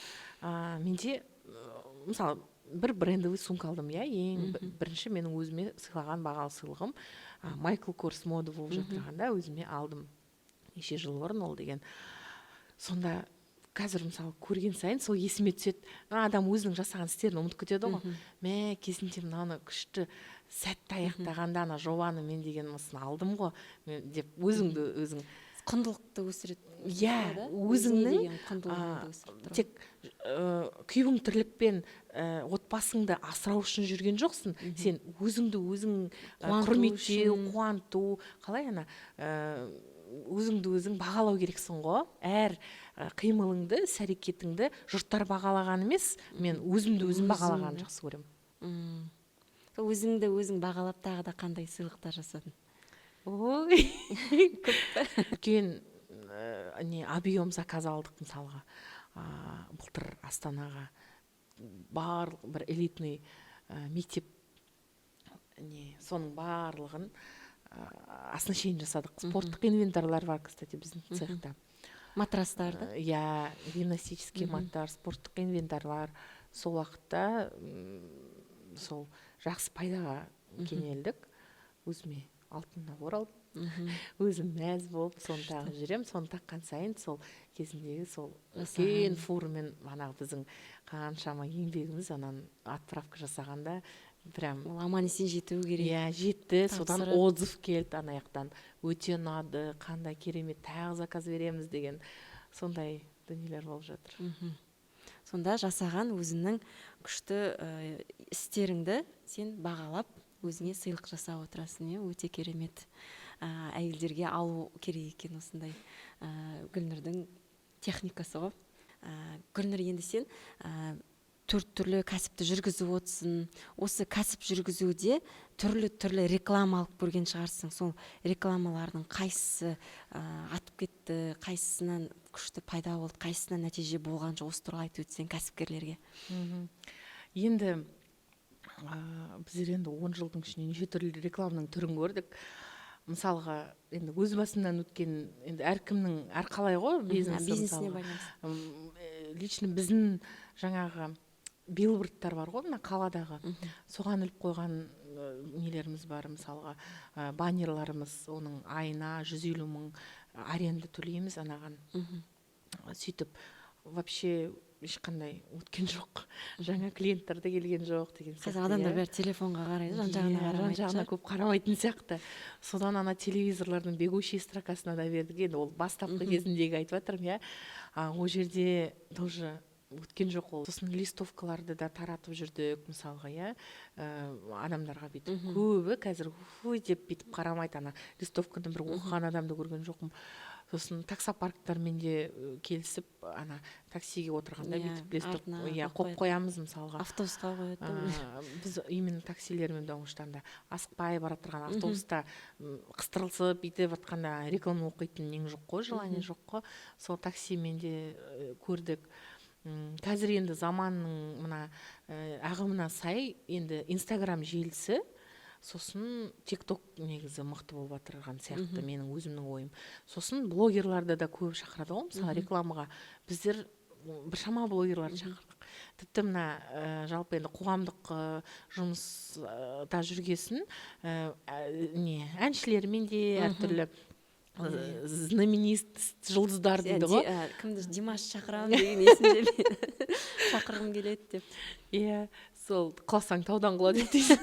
менде мысалы бір брендовый сумка алдым, ең бірінші менің өзіме сыйлаған бағалы сыйлығым Майкл Корс мода болып жатырғанда өзіме алдым, неше жыл бұрын ол деген. Сонда қазір мысалы көрген сайын сол есіме түседі. Адам өзінің жасаған істерін ұмытып кетеді ғой. Кезінде мынаны күшті сәтті аяқтағанда ана жобаны мен деген осыны алдым ғой деп өзің құндылықты өсіреді. Өзіңнің тек күйеуің тірлікпен отбасыңды асырау үшін жүрген жоқсың. Сен өзіңді өзің құрметтеу, қуанту, қалай ана өзіңді өзің бағалау керексің ғой. Әр қимылыңды, іс-әрекетіңді жұрттар бағалаған емес, мен өзімді өзім бағалаған жақсы көремін. Өзіңді өзің бағалап тағы да қандай сыйлықтар жасадың? Ой, үлкен объем заказ алдық мысалға. Былтыр Астанаға барлық бір элитный мектеп, соның барлығын оснащение жасадық. Спорттық инвентарлар бар, кстати, біздің цехта. Матрастарды? Гимнастический матрас, спорттық инвентарлар. Сол уақытта сол жақсы пайдаға кенелдік. Өзіме алтын набор алдым. Өзім мәз болып, соны тағып жүрем. Соны таққан сайын сол кезіндегі сол үлкен фурумен біздің қаншама еңбегіміз анан отправка жасағанда прям аман есен жетуі керек. Жетті. Содан отзыв келді анаяқтан. Өте ұнады, қандай керемет, тағы заказ береміз деген сондай дүниелер болып жатыр. Сонда жасаған өзіңнің күшті істеріңді сен бағалап өзіңе сыйлық жасап отырасың. Өте керемет. Әйелдерге алу керек екен осындай Гүлнұрдың техникасы ғой. Гүлнұр, енді сен 4 түрлі кәсіпті жүргізіп отырсың. Осы кәсіп жүргізуде түрлі реклама алып көрген шығарсың. Сол рекламалардың қайсысы атып кетті, қайсысынан күшті пайда болды, қайсысынан нәтиже болған жоқ, осы туралы айтып өтсең кәсіпкерлерге. Енді біздер енді 10 жылдың ішінде неше түрлі рекламаның түрін көрдік. Мысалға, енді өз басымнан өткен, енді әркімнің әрқалай ғой бизнесіне байланысты. Лично біздің жаңағы билбордтар бар ғой, мына қаладағы. Соған іліп қойған нелеріміз бар, мысалға баннерларымыз, оның айына 150 мың аренда төлейміз анаған. Сөйтіп вообще ешқандай өткен жоқ, жаңа клиенттар да келген жоқ деген сияқты. Қазір адамдар бәрі телефонға қарайды, жан-жағына көп қарамайтын сияқты. Содан ана телевизорлардың бегущий строкасына да бердік. Енді ол бастапқы кезіндегі айтып жатырмын, ол жерде тоже өткен жоқ ол. Сосын листовкаларды да таратып жүрдік, мысалға, адамдарға бүйтіп. Көбі қазір деп бүйтіп қарамайды, ана листовканы бір оқыған адамды көрген жоқпын. сосын таксопарктармен де келісіп ана таксиге отырғанда бүйтіп білестір қойып қоямыз мысалға. Автобусқа қояды. Біз именно таксилермен доңыштанда асықпай бара тұрған автобуста қыстырылсып бүйтіп жатқанда реклама оқитын нең жоқ қой, желание жоқ қой. Сол таксимен де көрдік. Қазір енді заманның мына ағымына сай енді Инстаграм желісі, сосын TikTok негізі мықты болып жатырған сияқты менің өзімнің ойым. Сосын блогерларды да көп шақырады ғой, мысалы рекламаға. Біздер біршама блогерларды шақырдық. Тіпті мына жалпы енді қоғамдық жұмыста жүргесін әншілермен де әртүрлі знаменит жұлдыздар дейді ғой. Кімді Димаш шақырамын деген есімде шақырғым келеді деп. Иә, сол құласаң таудан құла деп дейсің.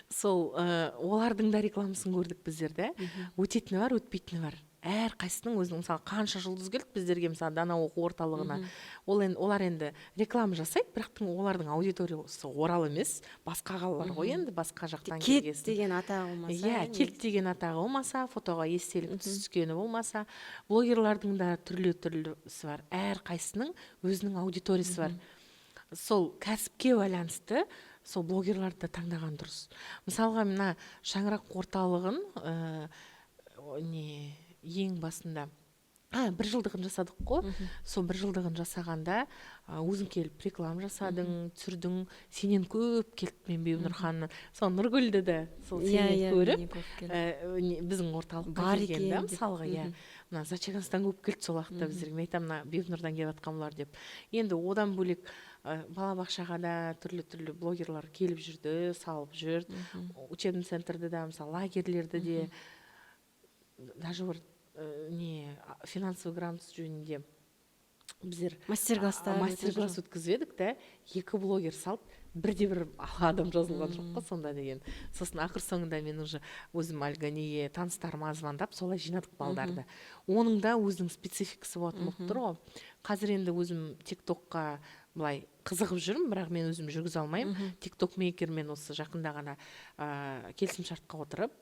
Сол олардың да рекламасын көрдік біздерде. Өтетіні бар, өтпейтіні бар. Әр қайсының өзінің, мысалы қанша жұлдыз келді біздерге, мысалы Дана оқу орталығына. Олар енді реклама жасайды, бірақ олардың аудиториясы Орал емес, басқа қалалар ғой енді, басқа жақтан келгесін. Кет деген атағы болмаса. Иә, кет деген атағы болмаса, фотоға естелік түскені болмаса, блогерлардың да түрлі-түрлісі бар. Әр қайсының өзінің аудиториясы бар. Сол кәсіпке байланысты сол блогерларды таңдаған дұрыс. Мысалға мына шаңырақ орталығын ең басында 1 жылдығын жасадық қой. Сол 1 жылдығын жасағанда өзің келіп реклама жасадың, түсірдің. Сенен көп келді, мен Бибінұр ханымнан. Сол Нұргүлді де сол сенен көріп біздің орталыққа келген да, мысалға. Мына Зачагансктан көп келді сол уақытта біздерге. Мен айтамын, мына Бибінұрдан келіп жатқан бұлар деп. Енді одан бөлек балабақшаға да түрлі блогерлар келіп жүрді, салып жүрді. Учебный центрді де, мысалы лагерлерді де, даже бір финансовый грамотность жөнінде біздер мастер-класс өткізедік та, 2 блогер салып, бірде-бір адам жазылған жоқ қой сонда деген. Сосын ақыр соңында мен уже өзім әлгі неге таныстарыма звондап, солай жинадық балдарды. Оның да өзінің спецификасы болатын болып тұр ғой. Қазір енді өзім TikTokқа былай қызығып жүрмін, бірақ мен өзім жүргізе алмаймын. TikTok мейкермен осы жақында ғана келісім шартқа отырып,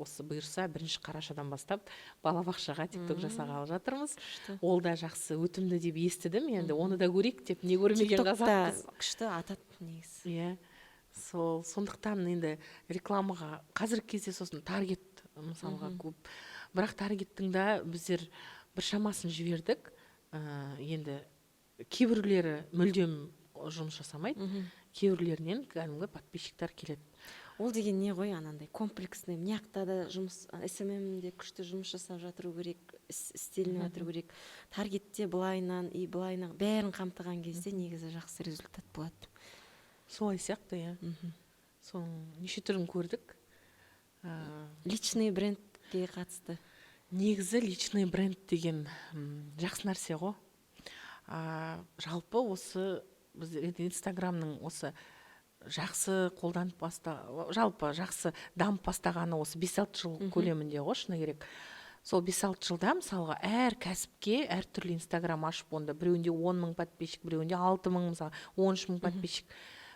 осы бұйырса 1 қарашадан бастап балабақшаға TikTok жасағалы жатырмыз. Ол да жақсы өтімді деп естідім. Енді оны да көрейік деп, не көрмеген қазақпыз. Күшті атады негізі. Иә. Сондықтан енді рекламаға қазіргі кезде сосын таргет мысалға көп. Бірақ таргеттің да біздер бір шамасын жібердік. Енді кейбірлері мүлдем жұмыс жасамайды, кейбірлерінен кәдімгі подписчиктар келеді. Ол деген не ғой, анандай комплексный, мияқта да жұмыс, SMM-де күшті жұмыс жасап жатыру керек, істелініп жатыру керек. Таргетте былайынан и былайынан бәрін қамтыған кезде негізі жақсы результат болады. Солай сияқты, иә. Соның неше түрін көрдік. Личный брендке қатысты. Негізі личный бренд деген жақсы нәрсе ғой. Жалпы осы біз Инстаграмның осы жақсы қолданып жалпы жақсы дамып бастағаны осы 5-6 жыл көлемінде ғой, шыны керек. Сол 5-6 жылда мысалға әр кәсіпке әртүрлі Инстаграм ашып, онда біреуінде 10 мың подписчик, біреуінде 6 мың, мысалы 13 мың подписчик.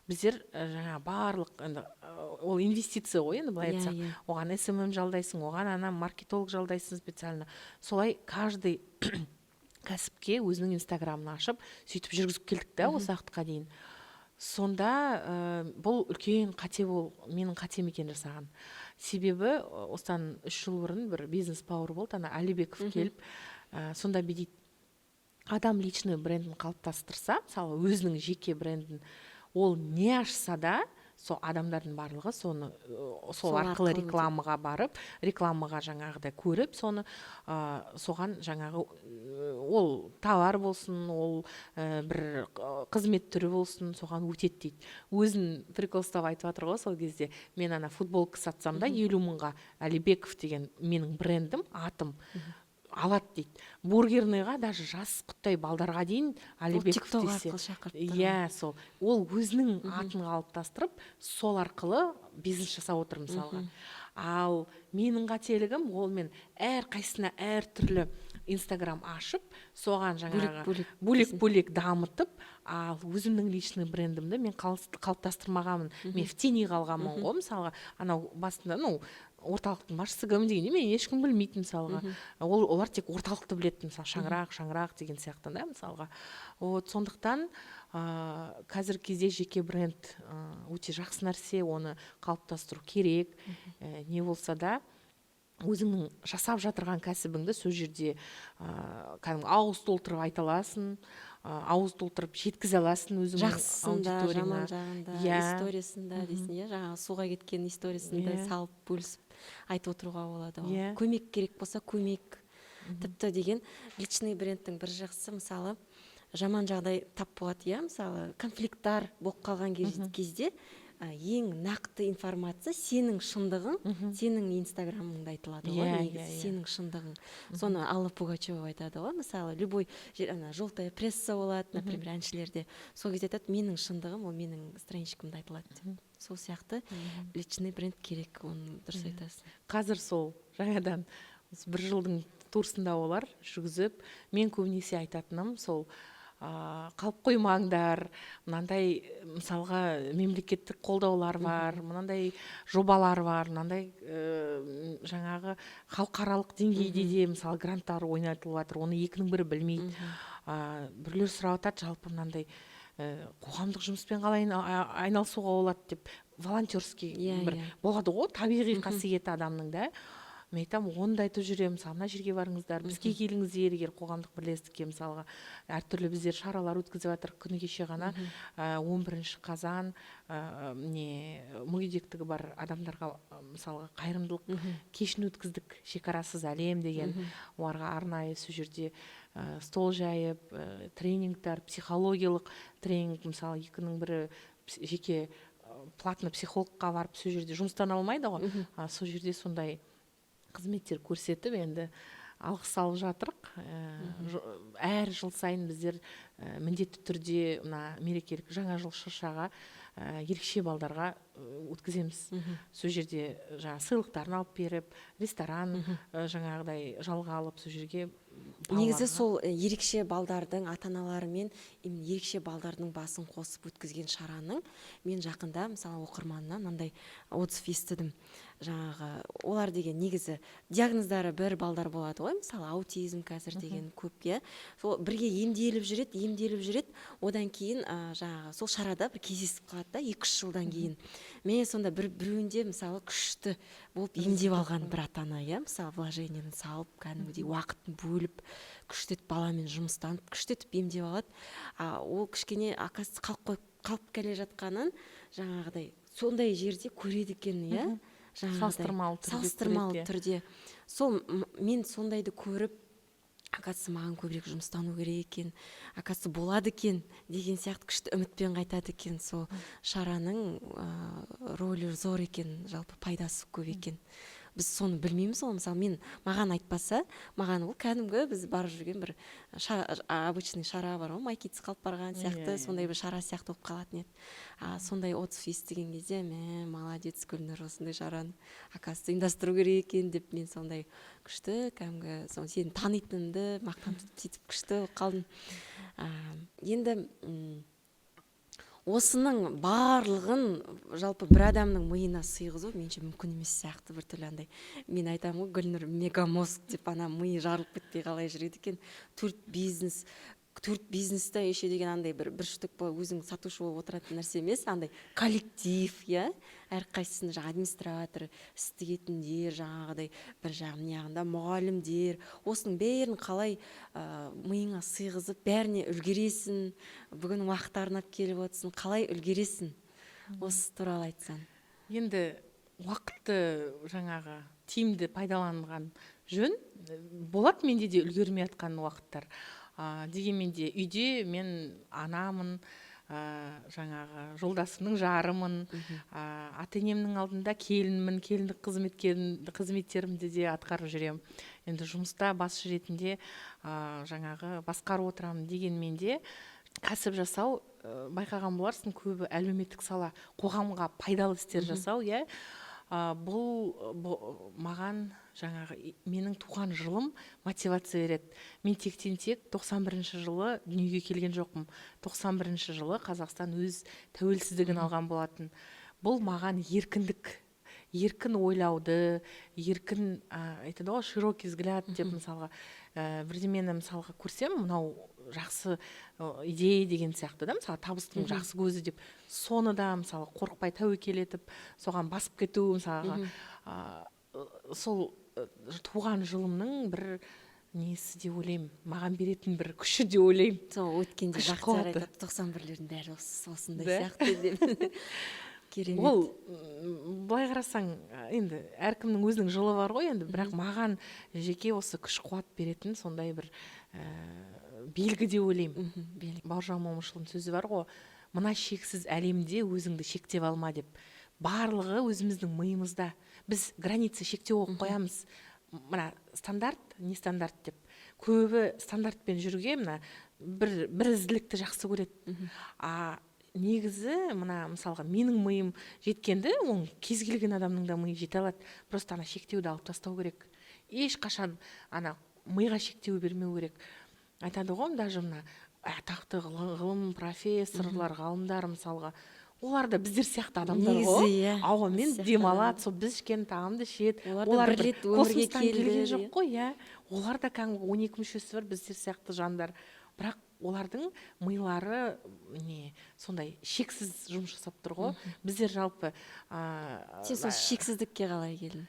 Біздер жаңа барлық, ол инвестиция ғой, енді былай айтсақ, оған SMM жалдайсың, оған ана маркетолог жалдайсың специально. Солай каждый кәсіпке өзінің Инстаграмын ашып, сөйтіп жүргізіп келдік та осы уақытқа дейін. Сонда бұл үлкен қате менің қатем екен жасаған. Себебі осыдан 3 жыл бұрын бір бизнес пауэр болды, ана Алибеков келіп, сонда бедейді адам личный брендін қалыптастырса, мысалы өзінің жеке брендін, ол не ашса да, сол адамдардың барлығы сол арқылы рекламаға барып, рекламаға жаңағыда көріп, соған жаңағы ол товар болсын, ол бір қызмет түрі болсын, соған өтеді дейді. Өзін прикол ұстап айтып жатыр ғой сол кезде. Мен ана футболка сатсам да 50 мыңға Алибеков деген менің брендім, атым алады дейді. Бургерныйға даже жас құттай балдарға дейін Алибеков десе. Иә, сол. Ол өзінің атын қалыптастырып, сол арқылы бизнес жасап отыр мысалға. Ал менің қателігім, ол мен әр қайсына әр түрлі Инстаграм ашып, соған жаңағы бөлек дамытып, ал өзімнің личный брендімді мен қалыптастырмағанмын. Мен в тени қалғанмын ғой, мысалға, анау басында, орталықтың басшысы кім дегенде мен ешкім білмейді мысалға. Олар тек орталықты біледі, мысалы шаңырақ деген сияқты да мысалға. Вот сондықтан қазіргі кезде жеке бренд өте жақсы нәрсе, оны қалыптастыру керек. Не болса да өзіңнің жасап жатырған кәсібіңді сол жерде кәдімгі ауыз толтырып айта аласың, ауыз толтырып жеткізе аласың өзіңнің жақсысында, аудиторияңа. жаман жағында, Иә. историясында дейсің, иә, жаңағы суға кеткен историясында салып бөлісіп айтып отыруға болады ғой. Иә. Көмек керек болса көмек. Тіпті деген личный брендтің бір жақсы, мысалы, жаман жағдай тап болады, иә, мысалы, конфликттар болып қалған кезде ең нақты информация сенің шындығың, сенің инстаграмыңда айтылады ғой, негізі сенің шындығың. Соны Алла Пугачева айтады ғой, мысалы, любой желтая пресса болады, например, әншілерде. Сол кезде айтады, менің шындығым, ол менің страничкамда айтылады деп. Сол сияқты личный бренд керек, оны дұрыс айтасың. Қазір сол жаңадан бір жылдың турсында олар жүргізіп, мен көбінесе айтатыным сол қалып қоймаңдар, мынандай мысалға мемлекеттік қолдаулар бар, мынандай жобалар бар, мынандай жаңағы халықаралық деңгейде де мысалы гранттар ойнатылып жатыр, оны екінің бірі білмейді. Біреулер сұрап жатады, жалпы мынандай қоғамдық жұмыспен қалай айналысуға болады деп, волонтерский бір болады ғой, табиғи қасиеті адамның да. Мен айтамын, оны да айтып жүремін, мысалы, мына жерге барыңыздар, бізге келіңіздер, егер қоғамдық бірлестікке мысалы әртүрлі біздер шаралар өткізіп жатыр. Күні кеше ғана 11 қазан мүгедектігі бар адамдарға мысалға қайырымдылық кешін өткіздік, шекарасыз әлем деген. Оларға арнайы сол жерде стол жайып, тренингтар, психологиялық тренинг, мысалы, екінің бірі жеке платный психологқа барып сол жерде жұмыстан алмайды ғой, сол жерде сондай қызметтер көрсетіп, енді алғыс алып жатырық. Әр жыл сайын біздер міндетті түрде мына мерекелік жаңа жыл шыршаға ерекше балдарға өткіземіз. Сол жерде жаңа сыйлықтарын алып беріп, ресторан жаңағыдай жалға алып сол жерге негізі сол ерекше балдардың ата-аналары мен ерекше балдардың басын қосып өткізген шараның мен жақында мысалы оқырманнан мынандай отзыв естідім. Жаңағы олар деген негізі диагноздары бір балдар болады ғой, мысалы аутизм қазір деген көп, иә. Сол бірге емделіп жүреді, одан кейін жаңағы сол шарада бір кездесіп қалады да 2-3 жылдан кейін. Мен сонда біреуінде мысалы күшті болып емдеп алған бір ата-ана, иә, мысалы вложениені салып, кәдімгідей уақытын бөліп, күштетіп баламен жұмыстанып, күштетіп емдеп алады. Ол кішкене оказывается қалып келе жатқанын жаңағыдай сондай жерде көреді екен, иә. Салыстырмалы түрде. Сол мен сондайды көріп, оказывается маған көбірек жұмыстану керек екен, оказывается болады екен деген сияқты күшті үмітпен қайтады екен. Сол шараның рөлі зор екен, жалпы пайдасы көп екен. Біз соны білмейміз ғой, мысалы маған айтпаса, маған ол кәдімгі біз барып жүрген бір обычный шара бар ғой, майкиц қалып барған сияқты, сондай бір шара сияқты болып қалатын еді. Сондай отзыв естіген кезде, молодец Гүлнұр, осындай шараны оказывается ұйымдастыру керек екен деп, мен сондай күшті кәдімгі сені танитынымды мақтан тұтып сөйтіп күшті қалдым. Енді осының барлығын жалпы бір адамның миына сыйғызу меніңше мүмкін емес сияқты, біртүрлі андай. Мен айтамын ғой, Гүлнұр мегамозг деп, ана миы жарылып кетпей қалай жүреді екен. 4 бизнесте еще деген андай бір штук өзің сатушы болып отыратын нәрсе емес, андай коллектив, иә, әрқайсысының жаңа администратор, істегендер, жаңағыдай бір жағында мұғалімдер, осының бәрін қалай миыңа сыйғызып, бәріне үлгересің, бүгін уақыт арнап келіп отырсың, қалай үлгересің? Осы туралы айтсаң. Енді уақытты жаңағы тиімді пайдаланған жөн. Болады менде де үлгермей жатқан уақыттар. Дегенмен де үйде мен анамын, жаңағы жолдасымның жарымын, ата-енемнің алдында келінмін, келіндік қызметтерімді де атқарып жүрем. Енді жұмыста басшы ретінде жаңағы басқарып отырамын. Дегенмен де кәсіп жасау, байқаған боларсың, көбі әлеуметтік сала, қоғамға пайдалы істер жасау, иә. Бұл маған жаңағы менің туған жылым мотивация береді. Мен тектен 91 жылы дүниеге келген жоқпын. 91 жылы Қазақстан өз тәуелсіздігін алған болатын. Бұл маған еркіндік. еркін ойлауды, еркін айтады ғой широкий взгляд деп мысалға бірдемені мысалға көрсем мынау жақсы идея деген сияқты да, мысалы табыстың жақсы көзі деп соны да мысалы қорықпай тәуекел етіп соған басып кету мысалға сол туған жылымның бір несі деп ойлаймын, маған беретін бір күші деп ойлаймын. Сол өткенде Күш бақытжан қуаты. айтады 91-лердің бәрі осындай Да. сияқты деп. Керемет. Ол былай қарасаң енді әркімнің өзінің жылы бар ғой енді, бірақ маған жеке осы күш қуат беретін сондай бір белгі деп ойлаймын. Бауыржан Момышұлының сөзі бар ғой, мына шексіз әлемде өзіңді шектеп алма деп. Барлығы өзіміздің миымызда. Біз граница шектеу қойып қоямыз. Мына стандарт, не стандарт деп. Көбі стандартпен жүруге мына бір ізділікті жақсы көреді. Негізі мына мысалға менің миым жеткенді, оның кез келген адамның да миы жете алады. Просто ана шектеуді алып тастау керек. Ешқашан ана миға шектеу бермеу керек. Айтады ғой, даже мына атақты ғылым профессорлар, ғалымдар мысалға, олар да біздер сияқты адамдар ғой. Ауамен демалады, сол біз ішкен тағамды ішеді. Олар бір рет өмірге келген жоқ қой, иә. Олар да кәдімгі 12 мүшесі бар біздер сияқты жандар. Бірақ олардың милары сондай шексіз жұмыс жасап тұр ғой. Біздер жалпы сен сол шексіздікке қалай келдің?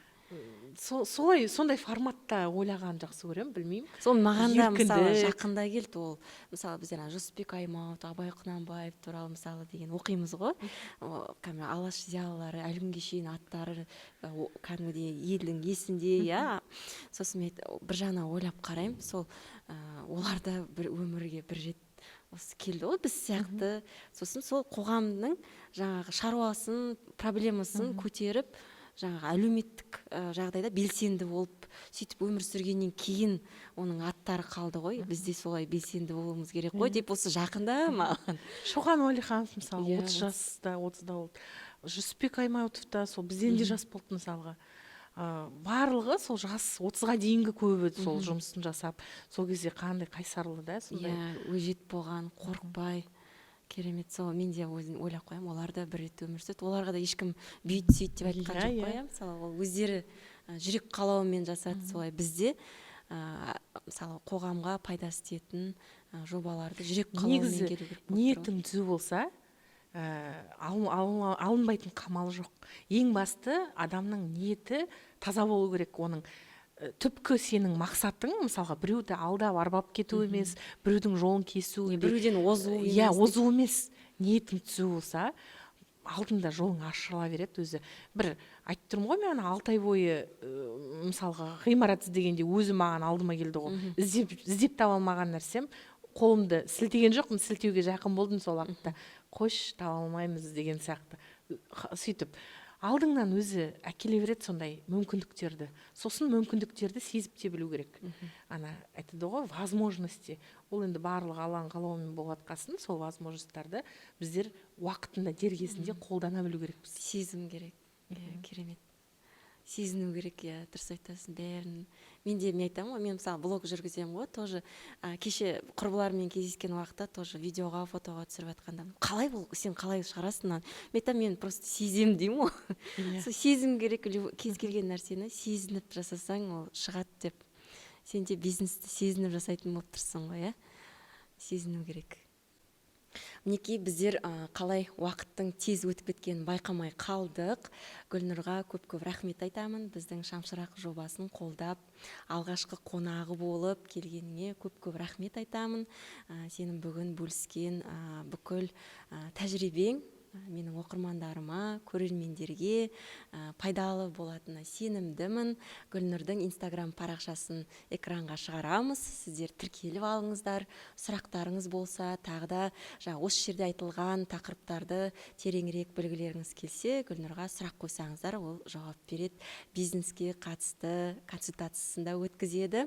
Сондай форматта ойлаған жақсы көремін, білмеймін. Сол маған да мысалы жақында келді ол. Мысалы біздер Жүсіпбек Аймауыт, Абай Құнанбаев туралы мысалы деген оқимыз ғой. Кәдімгі алаш зиялылары әлі күнге шейін аттары кәдімгідей елдің есінде, иә. Сосын мен бір жағынан ойлап қараймын, сол оларда бір өмірге бір рет осы келді ғой біз сияқты. Сосын сол қоғамның жаңағы шаруасын, проблемасын көтеріп, жаңағы әлеуметтік жағдайда белсенді болып, сөйтіп өмір сүргеннен кейін оның аттары қалды ғой. Бізде солай белсенді болуымыз керек қой деп осы жақында маған. Шоқан Уәлиханов мысалы 30 жаста, 30-да болды. Жүсіпбек Аймауытов та сол бізден де жас болды мысалға. Барлығы сол жас 30-ға дейінгі көбі сол жұмысын жасап, сол кезде қандай қайсарлы да сондай. Өжет болған, қорықпай. Керемет. Сол мен де ойлап қоямын, олар да бір рет өмір сүрді. Оларға да ешкім бүйт сөйт деп айтқан жоқ қой. Мысалы ол өздері жүрек қалауымен жасады. Солай бізде мысалы қоғамға пайдасы тиетін жобаларды жүрек қалауымен келу керек. Ниетің түзу болса, алынбайтын қамалы жоқ. Ең басты адамның ниеті таза болу керек. Оның түпкі сенің мақсатың мысалға біреуді алдап арбап кету емес, біреудің жолын кесу, біреуден озу емес. Иә, озу емес. Ниетің түзу болса, алдында жолың ашыла береді өзі. Бір айтып тұрмын ғой, мен 6 ай бойы мысалға ғимарат іздегенде өзі маған алдыма келді ғой. Іздеп таба алмаған нәрсем, қолымды сілтеген жоқпын, сілтеуге жақын болдым сол уақытта. Қош, таба алмаймыз деген сияқты. Сөйтіп алдыңнан өзі әкеле береді сондай мүмкіндіктерді. Сосын мүмкіндіктерді сезіп те білу керек. Ана айтады ғой, возможности. Ол енді барлық алаң қалауымен болғасын, сол возможностьтарды біздер уақытында дер кезінде қолдана білу керекпіз. Сезім керек. Керемет. Сезіну керек, иә, дұрыс айтасың бәрін. Мен айтамын ғой, мен мысалы блог жүргіземін ғой, тоже кеше құрбыларыммен кездескен уақытта тоже видеоға, фотоға түсіріп жатқанда, қалай бұл, сен қалай шығарасың? Мен айтамын, мен просто сеземін деймін ғой. Сол сезім керек, кез келген нәрсені сезініп жасасаң, ол шығады деп. Сен де бизнесті сезініп жасайтын болып тұрсың ғой, иә? Сезіну керек. Мінекей біздер қалай уақыттың тез өтіп кеткенін байқамай қалдық. Гүлнұрға көп рахмет айтамын. Біздің Шамшырақ жобасын қолдап, алғашқы қонағы болып келгеніңе көп рахмет айтамын. Сенің бүгін бөліскен бүкіл тәжірибең менің оқырмандарыма, көрермендерге пайдалы болатынына сенімдімін. Гүлнұрдың Instagram парақшасын экранға шығарамыз. Сіздер тіркеліп алыңыздар. Сұрақтарыңыз болса, тағы да осы жерде айтылған тақырыптарды тереңірек білгілеріңіз келсе, Гүлнұрға сұрақ қойсаңыздар, ол жауап береді. Бизнеске қатысты консультациясын да өткізеді.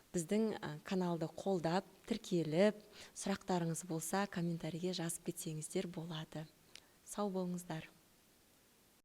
Біздің каналды қолдап, тіркеліп, сұрақтарыңыз болса, комментарийге жазып кетсеңіздер болады. Сау болыңыздар.